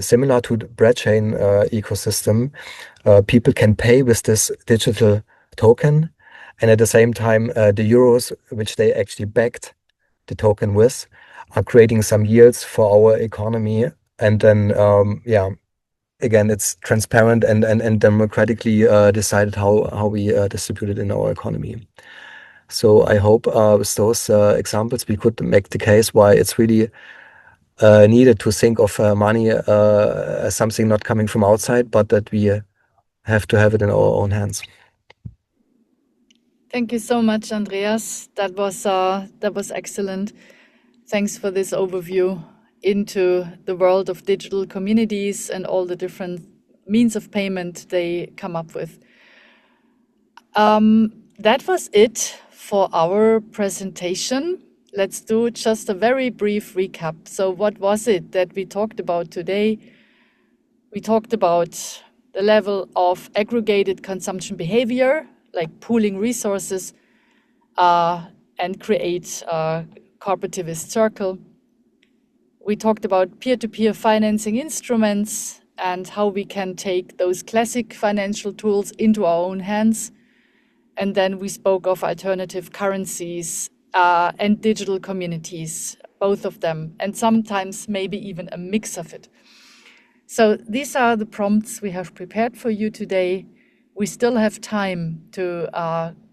similar to the bread chain ecosystem, people can pay with this digital token, and at the same time, the euros which they actually backed the token with are creating some yields for our economy. And then, again, it's transparent and democratically decided how we distribute it in our economy. So I hope with those examples we could make the case why it's really needed to think of money as something not coming from outside, but that we have to have it in our own hands. Thank you so much, Andreas. That was excellent. Thanks for this overview into the world of digital communities and all the different means of payment they come up with. That was it for our presentation. Let's do just a very brief recap. So what was it that we talked about today? We talked about the level of aggregated consumption behavior, like pooling resources and create a cooperativist circle. We talked about peer-to-peer financing instruments and how we can take those classic financial tools into our own hands. And then we spoke of alternative currencies and digital communities, both of them, and sometimes maybe even a mix of it. So these are the prompts we have prepared for you today. We still have time to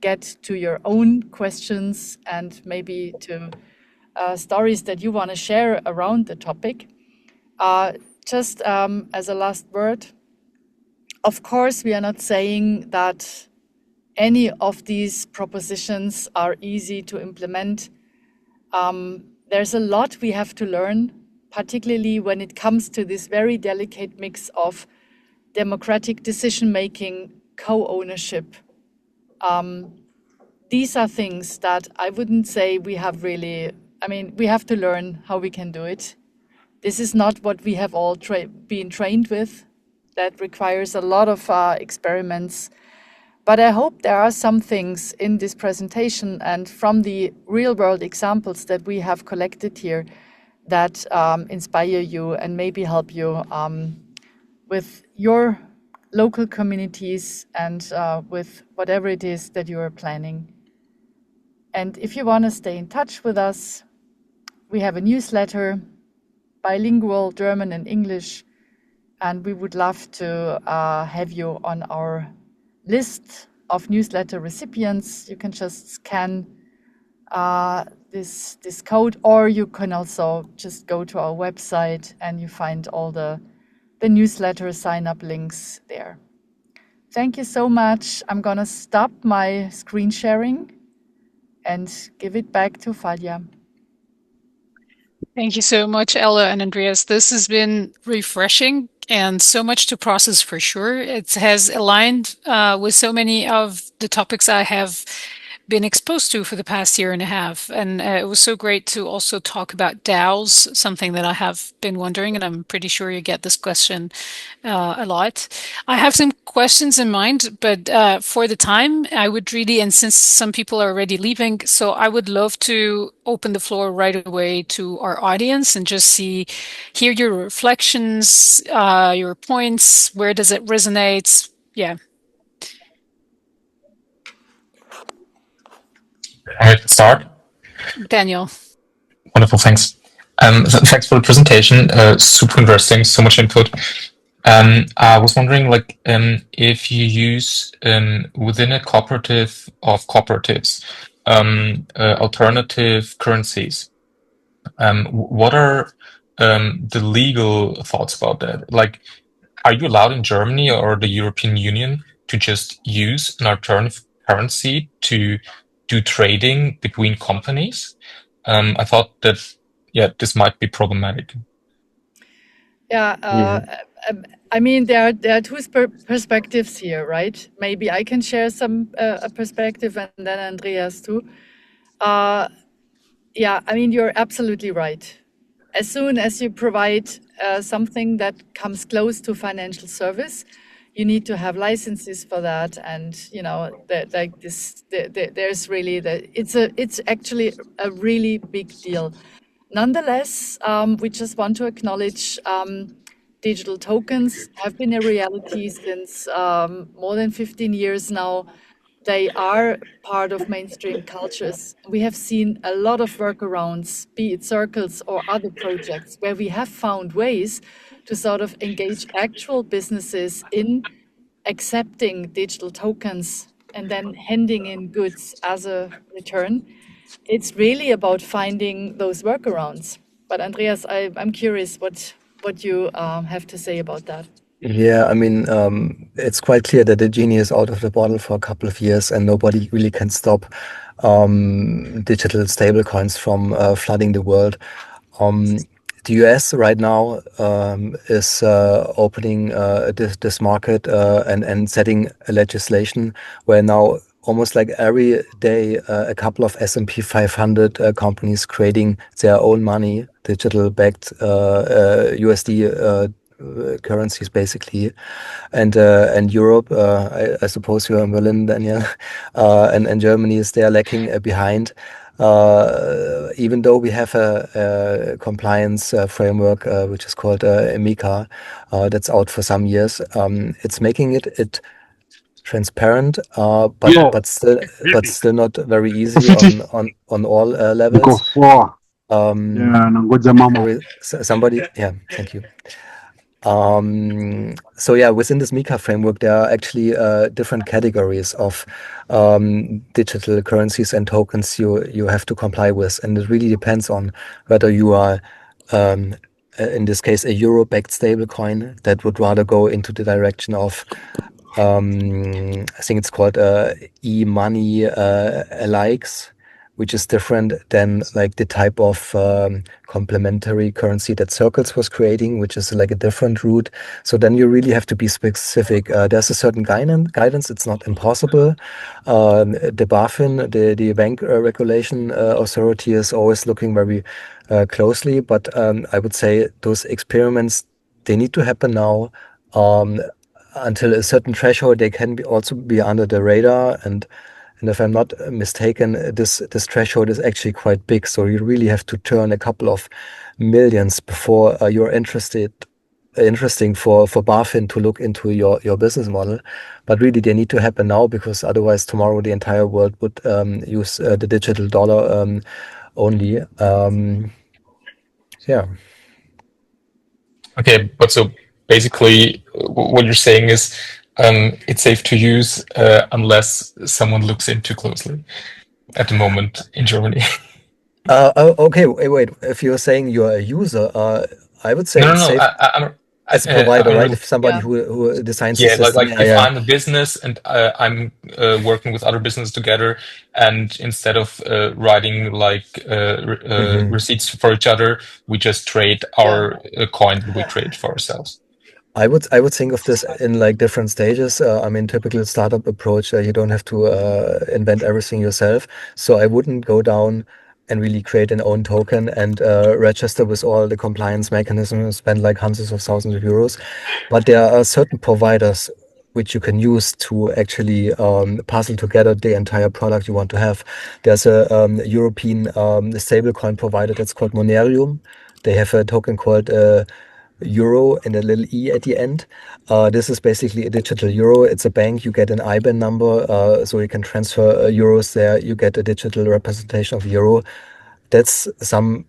get to your own questions and maybe to stories that you want to share around the topic. Just as a last word, of course, we are not saying that any of these propositions are easy to implement. There's a lot we have to learn, particularly when it comes to this very delicate mix of democratic decision-making, co-ownership. These are things that I wouldn't say we have really, we have to learn how we can do it. This is not what we have all been trained with. That requires a lot of experiments. But I hope there are some things in this presentation and from the real-world examples that we have collected here that inspire you and maybe help you with your local communities and with whatever it is that you are planning. And if you want to stay in touch with us, we have a newsletter, bilingual German and English, and we would love to have you on our list of newsletter recipients. You can just scan this code, or you can also just go to our website and you find all the newsletter sign-up links there. Thank you so much. I'm going to stop my screen sharing and give it back to Fadia. Thank you so much, Ella and Andreas. This has been refreshing and so much to process for sure. It has aligned with so many of the topics I have been exposed to for the past year and a half. And it was so great to also talk about DAOs, something that I have been wondering, and I'm pretty sure you get this question a lot. I have some questions in mind, but for the time, I would really, and since some people are already leaving, so I would love to open the floor right away to our audience and just hear your reflections, your points, where does it resonate? Yeah, I can start. Daniel. Wonderful, thanks. Thanks for the presentation. Super interesting, so much input. I was wondering, if you use within a cooperative of cooperatives alternative currencies. What are the legal thoughts about that? Like, are you allowed in Germany or the European Union to just use an alternative currency to do trading between companies? I thought that, yeah, this might be problematic. Yeah, Yeah. I mean, there are two perspectives here, right? Maybe I can share some a perspective, and then Andreas too. Yeah, I mean, you're absolutely right. As soon as you provide something that comes close to financial service, you need to have licenses for that, and you know, like this, there's really it's actually a really big deal. Nonetheless, we just want to acknowledge digital tokens have been a reality since more than 15 years now. They are part of mainstream cultures. We have seen a lot of workarounds, be it circles or other projects, where we have found ways to sort of engage actual businesses in accepting digital tokens and then handing in goods as a return. It's really about finding those workarounds. But Andreas, I'm curious what you have to say about that. Yeah, I mean, it's quite clear that the genie is out of the bottle for a couple of years, and nobody really can stop digital stablecoins from flooding the world. The US right now is opening this market and setting a legislation where now almost like every day a couple of S&P 500 companies creating their own money, digital backed USD currencies basically, and Europe. I suppose you're in Berlin, Daniel, and Germany is there lacking behind. Even though we have a compliance framework which is called MiCA, that's out for some years, it's making it transparent, Yeah, but still not very easy Fiti, on all niko levels. poa. Um, Yeah, nangoja mama. Somebody, yeah, thank you. So yeah, within this MiCA framework, there are actually different categories of digital currencies and tokens you have to comply with, and it really depends on whether you are, um, in this case, a euro-backed stablecoin that would rather go into the direction of, I think it's called e-money alikes, which is different than like the type of complementary currency that Circles was creating, which is like a different route. So then you really have to be specific. There's a certain guidance. It's not impossible. The BaFin, the bank regulation authority, is always looking very closely. But I would say those experiments, they need to happen now. Until a certain threshold, they can also be under the radar, and if I'm not mistaken, this threshold is actually quite big. So you really have to turn a couple of millions before you're interesting for BaFin to look into your business model. But really, they need to happen now, because otherwise tomorrow the entire world would use the digital dollar only. Yeah. Okay, but so basically, what you're saying is it's safe to use unless someone looks in too closely at the moment in Germany. Okay. Wait. If you're saying you're a user, I would say No, no, it's no. safe. as a provider, I'm right? really, If somebody Yeah. who designs the yeah, system, like yeah, if yeah. I'm a business and I'm working with other businesses together, and instead of writing like Mhm. receipts for each other, we just trade Yeah. our coin that we Yeah. create for ourselves. I would think of this in like different stages. I mean, typical startup approach, you don't have to invent everything yourself. So I wouldn't go down and really create an own token and register with all the compliance mechanisms, spend like hundreds of thousands of euros. But there are certain providers which you can use to actually puzzle together the entire product you want to have. There's a European stablecoin provider that's called Monerium. They have a token called euro and a little e at the end. This is basically a digital euro. It's a bank. You get an IBAN number, so you can transfer euros there. You get a digital representation of euro. That's some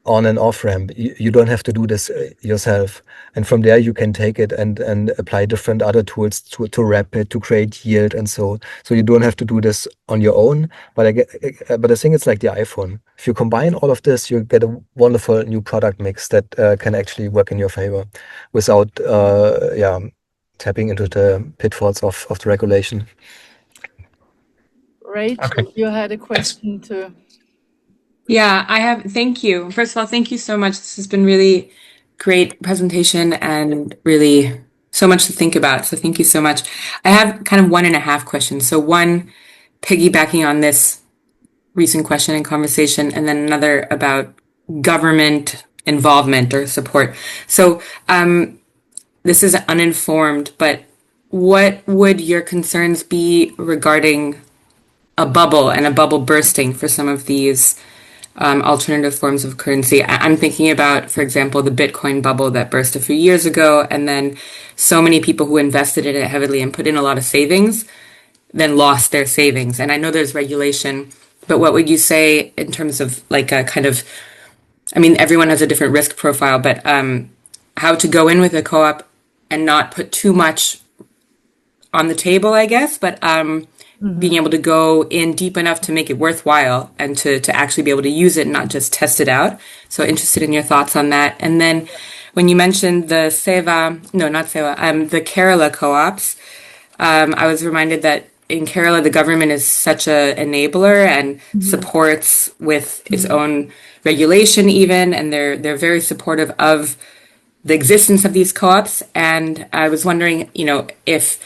on and off ramp. You don't have to do this yourself. And from there, you can take it and apply different other tools to wrap it, to create yield, and so you don't have to do this on your own. But I think it's like the iPhone. If you combine all of this, you get a wonderful new product mix that can actually work in your favor without yeah, tapping into the pitfalls of the regulation. Rachel, Okay, you had a thanks. question too. Yeah, I have. Thank you. First of all, thank you so much. This has been really great presentation and really so much to think about. So thank you so much. I have kind of one and a half questions. So one, piggybacking on this recent question and conversation, and then another about government involvement or support. So this is uninformed, but what would your concerns be regarding a bubble and a bubble bursting for some of these alternative forms of currency? I'm thinking about, for example, the Bitcoin bubble that burst a few years ago, and then so many people who invested in it heavily and put in a lot of savings then lost their savings. And I know there's regulation, but what would you say in terms of like a kind of, I mean, everyone has a different risk profile, but how to go in with a co-op and not put too much on the table, I guess, but being able to go in deep enough to make it worthwhile and to actually be able to use it, not just test it out. So interested in your thoughts on that. And then when you mentioned the Seva, no, not Seva, the Kerala co-ops, I was reminded that in Kerala, the government is such a enabler and supports with its own regulation even, and they're very supportive of the existence of these co-ops. And I was wondering, you know, if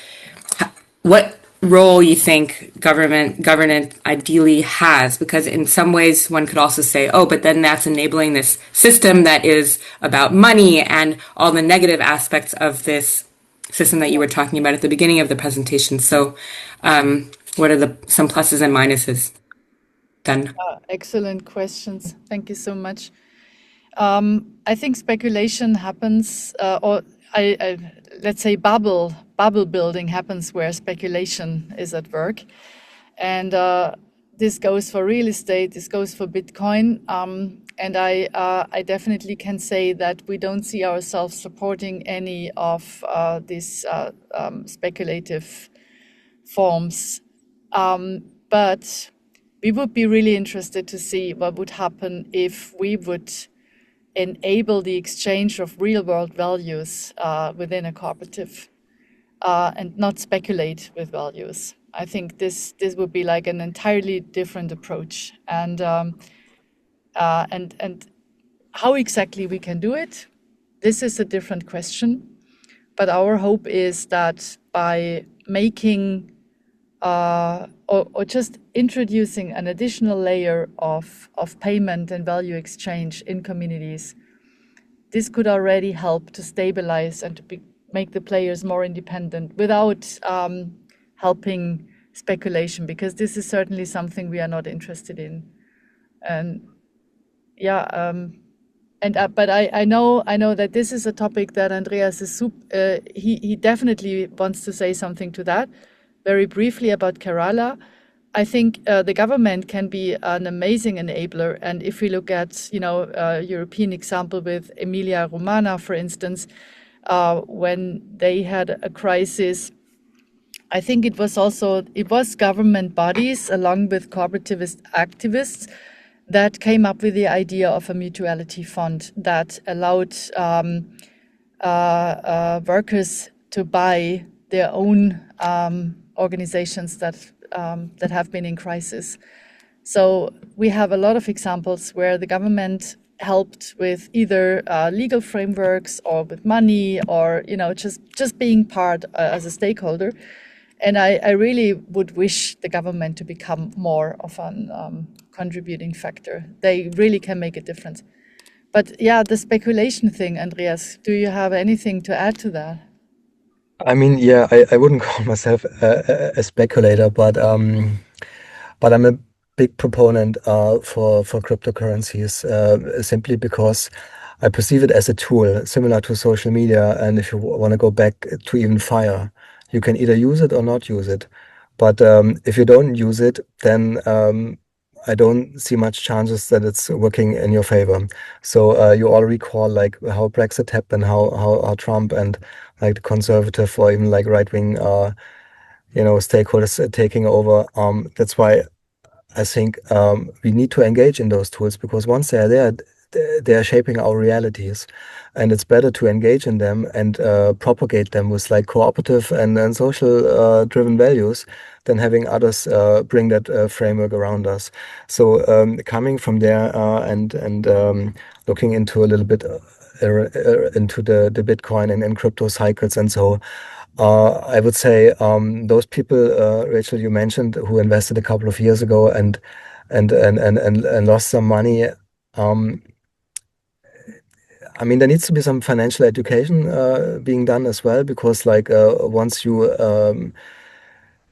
what role you think governance ideally has, because in some ways one could also say, oh, but then that's enabling this system that is about money and all the negative aspects of this system that you were talking about at the beginning of the presentation. So what are the some pluses and minuses then? Excellent questions. Thank you so much. I think speculation happens, or let's say bubble building happens where speculation is at work, and this goes for real estate. This goes for Bitcoin, and I definitely can say that we don't see ourselves supporting any of these speculative forms, but we would be really interested to see what would happen if we would enable the exchange of real world values within a cooperative and not speculate with values. I think this would be like an entirely different approach. And how exactly we can do it, this is a different question. But our hope is that by making or just introducing an additional layer of payment and value exchange in communities, this could already help to stabilize and to make the players more independent without helping speculation, because this is certainly something we are not interested in. And yeah, but I know that this is a topic that Andreas is he definitely wants to say something to that. Very briefly about Kerala, I think the government can be an amazing enabler. And if we look at, European example with Emilia Romagna, for instance, when they had a crisis, I think it was government bodies along with cooperativist activists that came up with the idea of a mutuality fund that allowed workers to buy their own organizations that have been in crisis. So we have a lot of examples where the government helped with either legal frameworks or with money, or just being part as a stakeholder. And I really would wish the government to become more of an contributing factor. They really can make a difference. But yeah, the speculation thing, Andreas, do you have anything to add to that? I mean, yeah, I wouldn't call myself a speculator, but I'm a big proponent for cryptocurrencies simply because I perceive it as a tool similar to social media. And if you want to go back to even fire, you can either use it or not use it. But if you don't use it, then I don't see much chances that it's working in your favor. So you all recall like how Brexit happened, how Trump and like the conservative or even like right wing stakeholders taking over. That's why I think we need to engage in those tools, because once they are there, they are shaping our realities, and it's better to engage in them and propagate them with like cooperative and social driven values than having others bring that framework around us. So coming from there and looking into a little bit into the Bitcoin and crypto cycles, and so I would say those people, Rachel, you mentioned, who invested a couple of years ago and lost some money. I mean, there needs to be some financial education being done as well, because like once you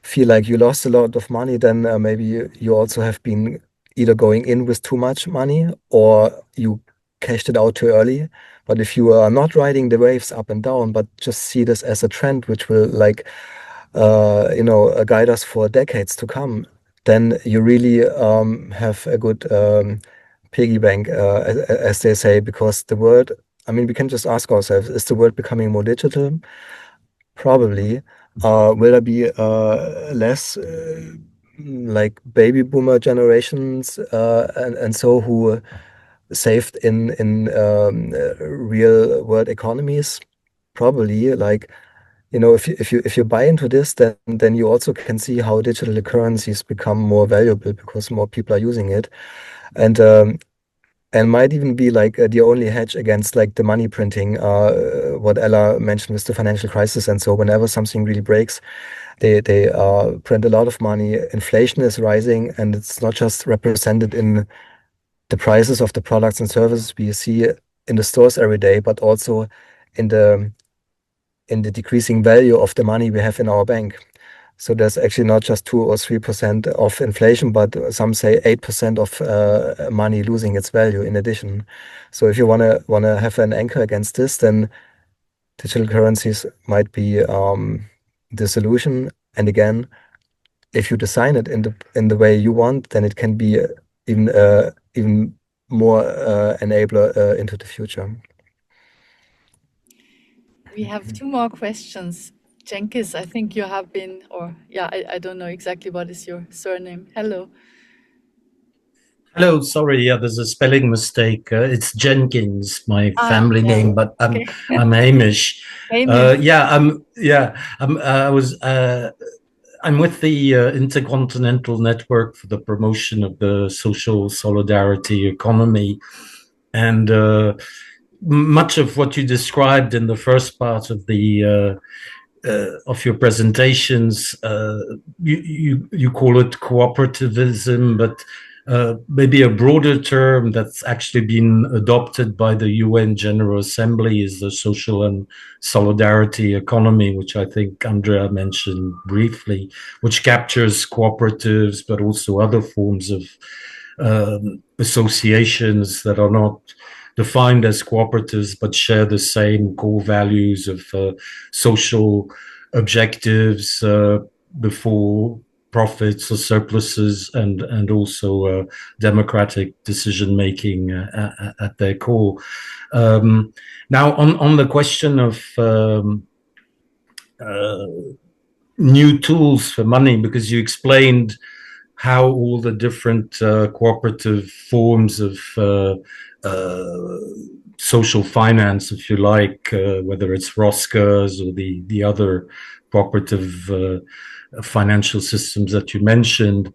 feel like you lost a lot of money, then maybe you also have been either going in with too much money or you cashed it out too early. But if you are not riding the waves up and down, but just see this as a trend which will like guide us for decades to come, then you really have a good piggy bank, as they say, because the world, I mean, we can just ask ourselves, is the world becoming more digital? Probably. Will there be less like baby boomer generations and so who saved in real world economies? Probably. Like, if you buy into this, then you also can see how digital currencies become more valuable because more people are using it, and might even be like the only hedge against like the money printing. What Ella mentioned with the financial crisis, and so whenever something really breaks, they print a lot of money. Inflation is rising, and it's not just represented in the prices of the products and services we see in the stores every day, but also in the decreasing value of the money we have in our bank. So there's actually not just 2 or 3% of inflation, but some say 8% of money losing its value in addition. So if you wanna have an anchor against this, then digital currencies might be the solution. And again, if you design it in the way you want, then it can be even more enabler into the future. We have 2 more questions. Jenkins, I think you have been, or yeah, I don't know exactly what is your surname. Hello. Hello, sorry, yeah, there's a spelling mistake. It's Jenkins, my family Yeah. name, but Okay. I'm Hamish. Hamish. I'm with the Intercontinental Network for the Promotion of the Social Solidarity Economy, and much of what you described in the first part of the of your presentations, you call it cooperativism, but maybe a broader term that's actually been adopted by the UN General Assembly is the social and solidarity economy, which I think Andrea mentioned briefly, which captures cooperatives, but also other forms of associations that are not defined as cooperatives, but share the same core values of social objectives before profits or surpluses, and also democratic decision making at their core. Now, on the question of new tools for money, because you explained how all the different cooperative forms of social finance, if you like, whether it's Rosca's or the other cooperative financial systems that you mentioned,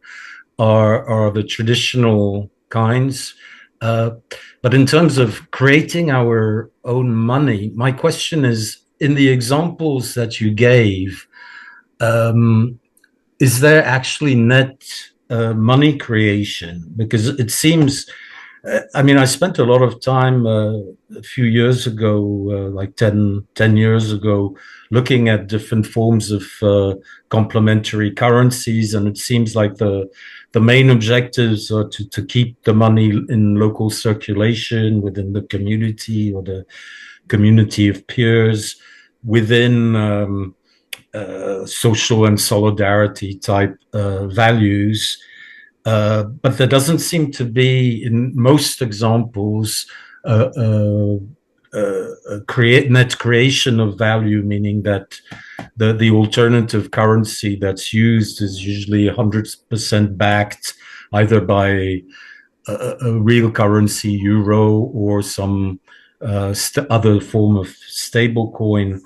are the traditional kinds. But in terms of creating our own money, my question is, in the examples that you gave, is there actually net money creation? Because it seems, I mean, I spent a lot of time a few years ago, like 10 years ago, looking at different forms of complementary currencies. And it seems like the main objectives are to keep the money in local circulation within the community or the community of peers within social and solidarity type values. But there doesn't seem to be, in most examples, net creation of value, meaning that the alternative currency that's used is usually 100% backed either by a real currency, euro, or some other form of stable coin.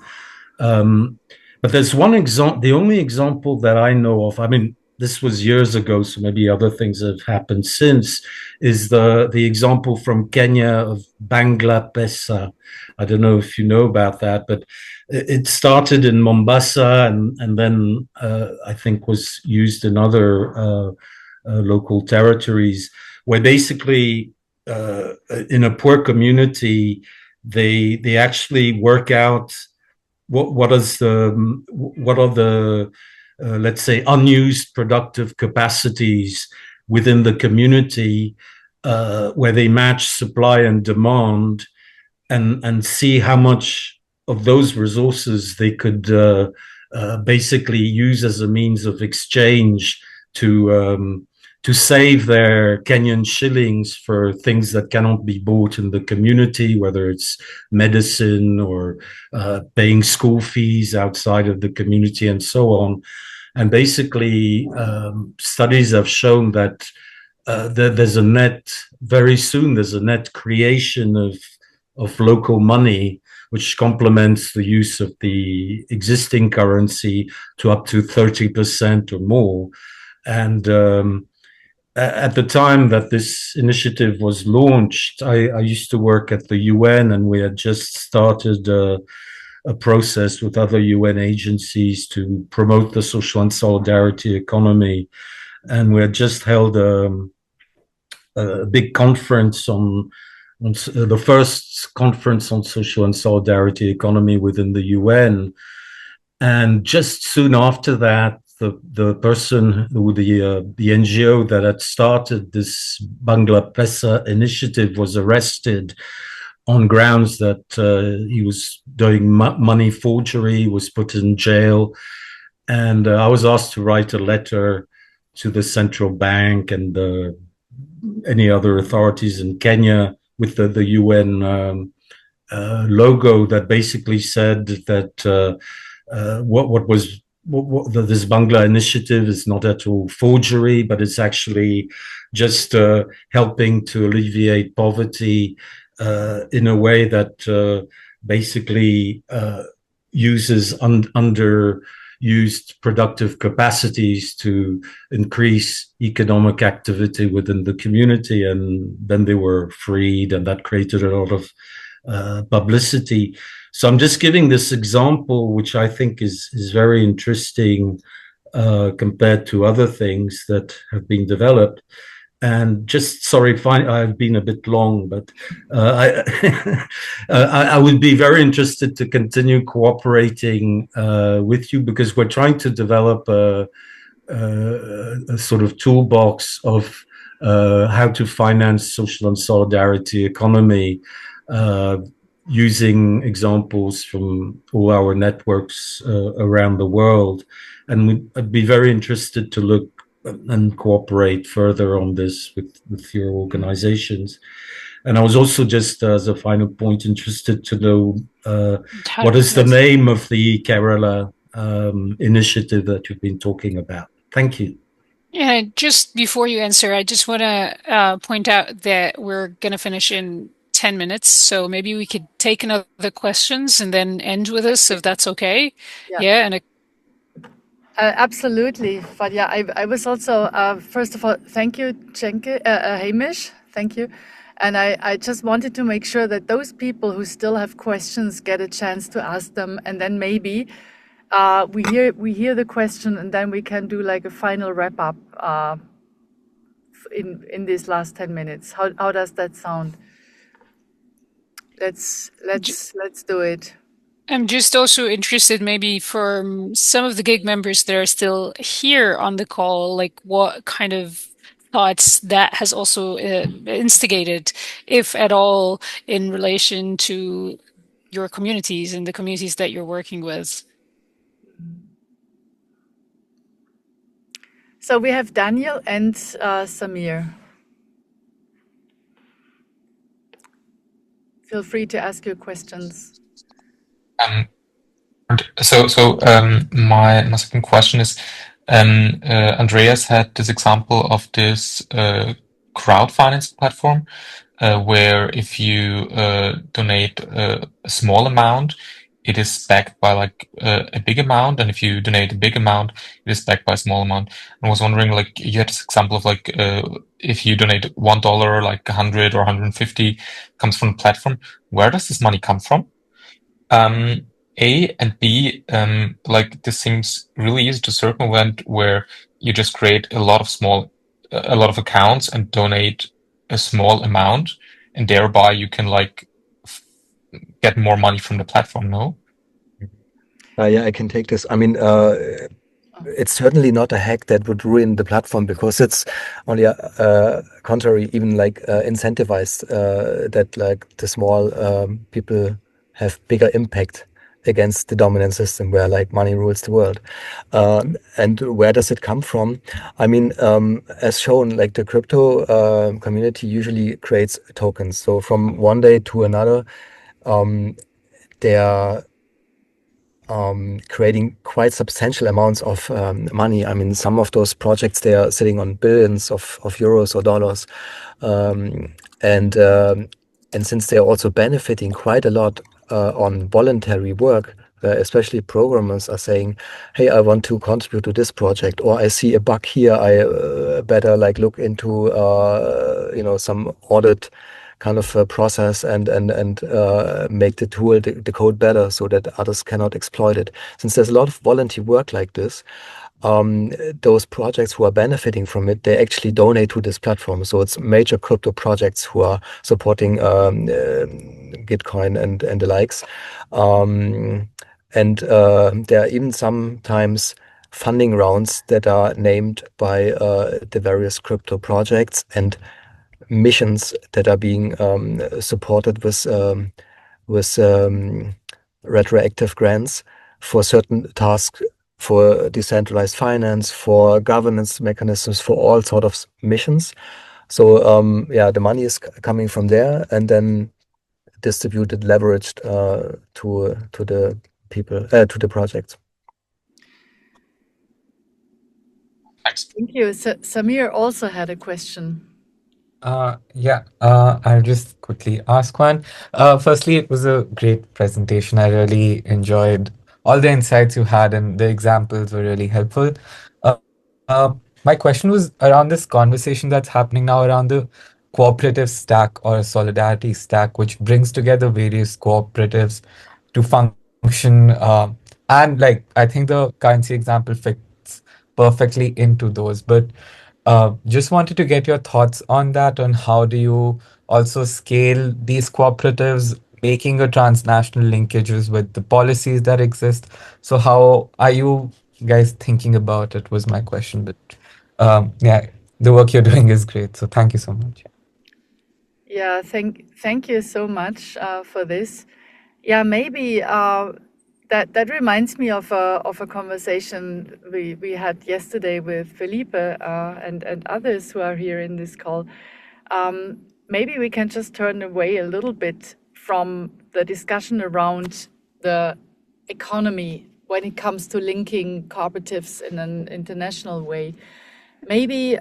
But there's one example, the only example that I know of, I mean, this was years ago, so maybe other things have happened since, is the example from Kenya of Bangla Pesa. I don't know if you know about that, but it started in Mombasa and then I think was used in other local territories, where basically in a poor community, they actually work out what are the let's say unused productive capacities within the community, where they match supply and demand and see how much of those resources they could basically use as a means of exchange to save their Kenyan shillings for things that cannot be bought in the community, whether it's medicine or paying school fees outside of the community and so on. And basically, studies have shown that there's a net, very soon, there's a net creation of local money, which complements the use of the existing currency to up to 30% or more. And at the time that this initiative was launched, I used to work at the UN, and we had just started a process with other UN agencies to promote the social and solidarity economy. And we had just held a big conference on the first conference on social and solidarity economy within the UN. And just soon after that, the person, the NGO that had started this Bangla Pesa initiative was arrested on grounds that he was doing money forgery, was put in jail. And I was asked to write a letter to the central bank and any other authorities in Kenya with the UN logo that basically said that this Bangla initiative is not at all forgery, but it's actually just helping to alleviate poverty in a way that basically uses underused productive capacities to increase economic activity within the community. And then they were freed, and that created a lot of publicity. So I'm just giving this example, which I think is very interesting compared to other things that have been developed. And just, sorry, I've been a bit long, but I would be very interested to continue cooperating with you, because we're trying to develop a sort of toolbox of how to finance social and solidarity economy, using examples from all our networks around the world. And I'd be very interested to look and cooperate further on this with your organizations. And I was also, just as a final point, interested to know what is the name of the Kerala initiative that you've been talking about. Thank you. Yeah, just before you answer, I just want to point out that we're going to finish in 10 minutes, so maybe we could take another questions and then end with this, if that's okay. Yeah. And Absolutely, Fadia. I was also, first of all, thank you, Hamish. Thank you. And I just wanted to make sure that those people who still have questions get a chance to ask them, and then maybe we hear the question, and then we can do like a final wrap up in these last 10 minutes. How does that sound? Let's do it. I'm just also interested, maybe from some of the gig members that are still here on the call, like what kind of thoughts that has also instigated, if at all, in relation to your communities and the communities that you're working with. So we have Daniel and Samir. Feel free to ask your questions. My second question is, Andreas had this example of this crowdfunding platform where if you donate a small amount, it is backed by like a big amount, and if you donate a big amount, it is backed by a small amount. I was wondering, like, you had this example of like if you donate $1, like 100 or 150 comes from the platform. Where does this money come from? A and B, like this seems really easy to circumvent, where you just create a lot of accounts and donate a small amount, and thereby you can like get more money from the platform. No? Yeah, I can take this. I mean, it's certainly not a hack that would ruin the platform, because it's on the contrary, even like incentivized that like the small people have bigger impact against the dominant system where like money rules the world. And where does it come from? I mean, as shown, like the crypto community usually creates tokens. So from one day to another, they are creating quite substantial amounts of money. I mean, some of those projects, they are sitting on billions of euros or dollars. And since they are also benefiting quite a lot on voluntary work, especially programmers are saying, hey, I want to contribute to this project, or I see a bug here, I better like look into some audit kind of process and make the tool, the code better so that others cannot exploit it. Since there's a lot of volunteer work like this, those projects who are benefiting from it, they actually donate to this platform. So it's major crypto projects who are supporting Gitcoin and the likes. There are even sometimes funding rounds that are named by the various crypto projects, and missions that are being supported with retroactive grants for certain tasks, for decentralized finance, for governance mechanisms, for all sort of missions. So the money is coming from there and then distributed, leveraged to the people, to the projects. Thanks. Thank you. Samir also had a question. I'll just quickly ask one. Firstly, it was a great presentation. I really enjoyed all the insights you had, and the examples were really helpful. Uh, my question was around this conversation that's happening now around the cooperative stack or solidarity stack, which brings together various cooperatives to function. And like, I think the currency example fits perfectly into those. But just wanted to get your thoughts on that, on how do you also scale these cooperatives, making a transnational linkages with the policies that exist. So how are you guys thinking about it was my question. But the work you're doing is great. So thank you so much. Yeah, thank you so much for this. Yeah, maybe that reminds me of a conversation we had yesterday with Felipe and others who are here in this call. Maybe we can just turn away a little bit from the discussion around the economy when it comes to linking cooperatives in an international way. Maybe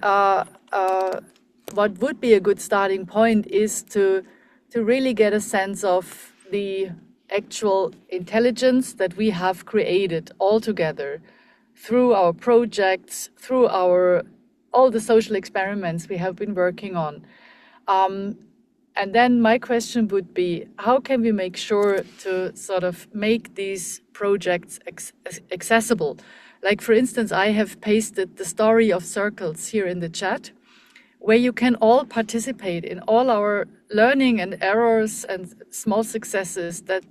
what would be a good starting point is to to really get a sense of the actual intelligence that we have created all together through our projects, through all the social experiments we have been working on. And then my question would be, how can we make sure to sort of make these projects accessible? Like, for instance, I have pasted the story of circles here in the chat, where you can all participate in all our learning and errors and small successes that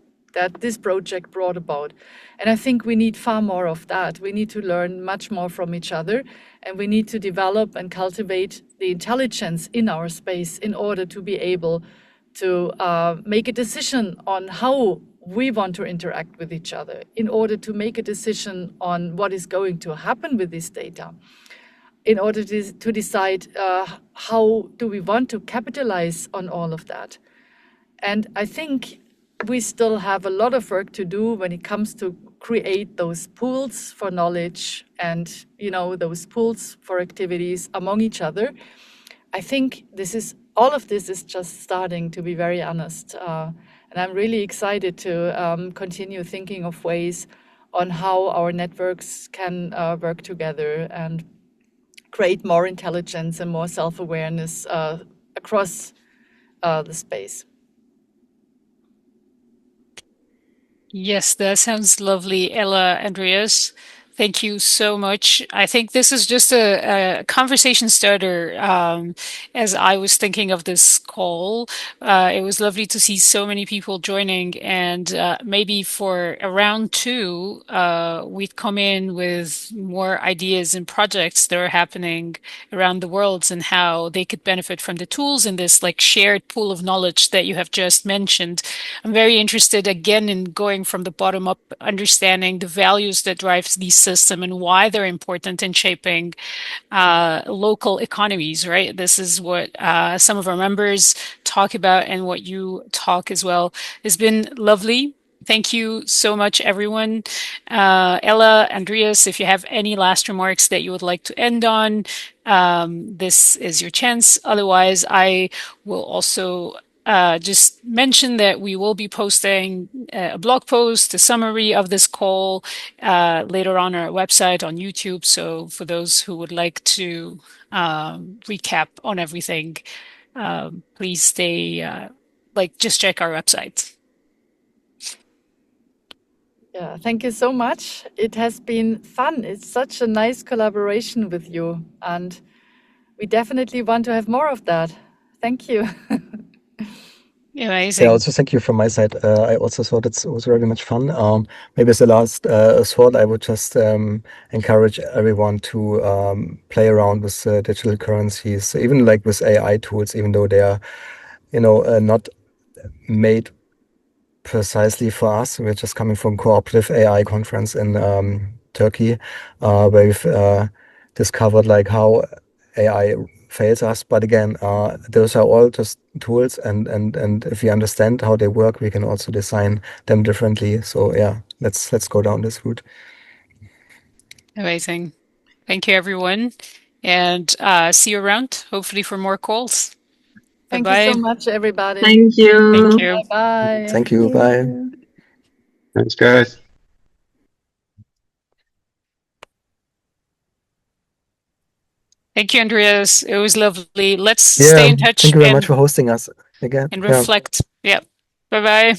this project brought about. And I think we need far more of that. We need to learn much more from each other, and we need to develop and cultivate the intelligence in our space in order to be able to make a decision on how we want to interact with each other, in order to make a decision on what is going to happen with this data, in order to decide how do we want to capitalize on all of that. And I think we still have a lot of work to do when it comes to create those pools for knowledge and, those pools for activities among each other. I think all of this is just starting, to be very honest. And I'm really excited to continue thinking of ways on how our networks can work together and create more intelligence and more self-awareness across the space. Yes, that sounds lovely, Ella, Andreas. Thank you so much. I think this is just a conversation starter. As I was thinking of this call, it was lovely to see so many people joining, and maybe for a round two, we'd come in with more ideas and projects that are happening around the world and how they could benefit from the tools in this like shared pool of knowledge that you have just mentioned. I'm very interested again in going from the bottom up, understanding the values that drives these systems and why they're important in shaping local economies, right? This is what some of our members talk about and what you talk as well. It's been lovely. Thank you so much, everyone. Ella, Andreas, if you have any last remarks that you would like to end on, this is your chance. Otherwise, I will also just mention that we will be posting a blog post, a summary of this call later on our website on YouTube. So for those who would like to recap on everything, please stay, just check our website. Yeah, thank you so much. It has been fun. It's such a nice collaboration with you, and we definitely want to have more of that. Thank you. Amazing. Yeah, also thank you from my side. I also thought it was very much fun. Maybe as the last thought, I would just encourage everyone to play around with digital currencies, even like with AI tools, even though they are, not made precisely for us. We're just coming from Cooperative AI conference in Turkey, where we've discovered like how AI fails us. But again, those are all just tools, and if we understand how they work, we can also design them differently. So yeah, let's go down this route. Amazing. Thank you, everyone. And see you around, hopefully for more calls. Thank Bye-bye. you so much, everybody. Thank you. Thank you. Bye-bye. Thank you. Bye. Thanks, guys. Thank you, Andreas. It was lovely. Let's Yeah, stay in touch thank you very much and for hosting us again. Yeah. reflect. Yeah. Bye-bye.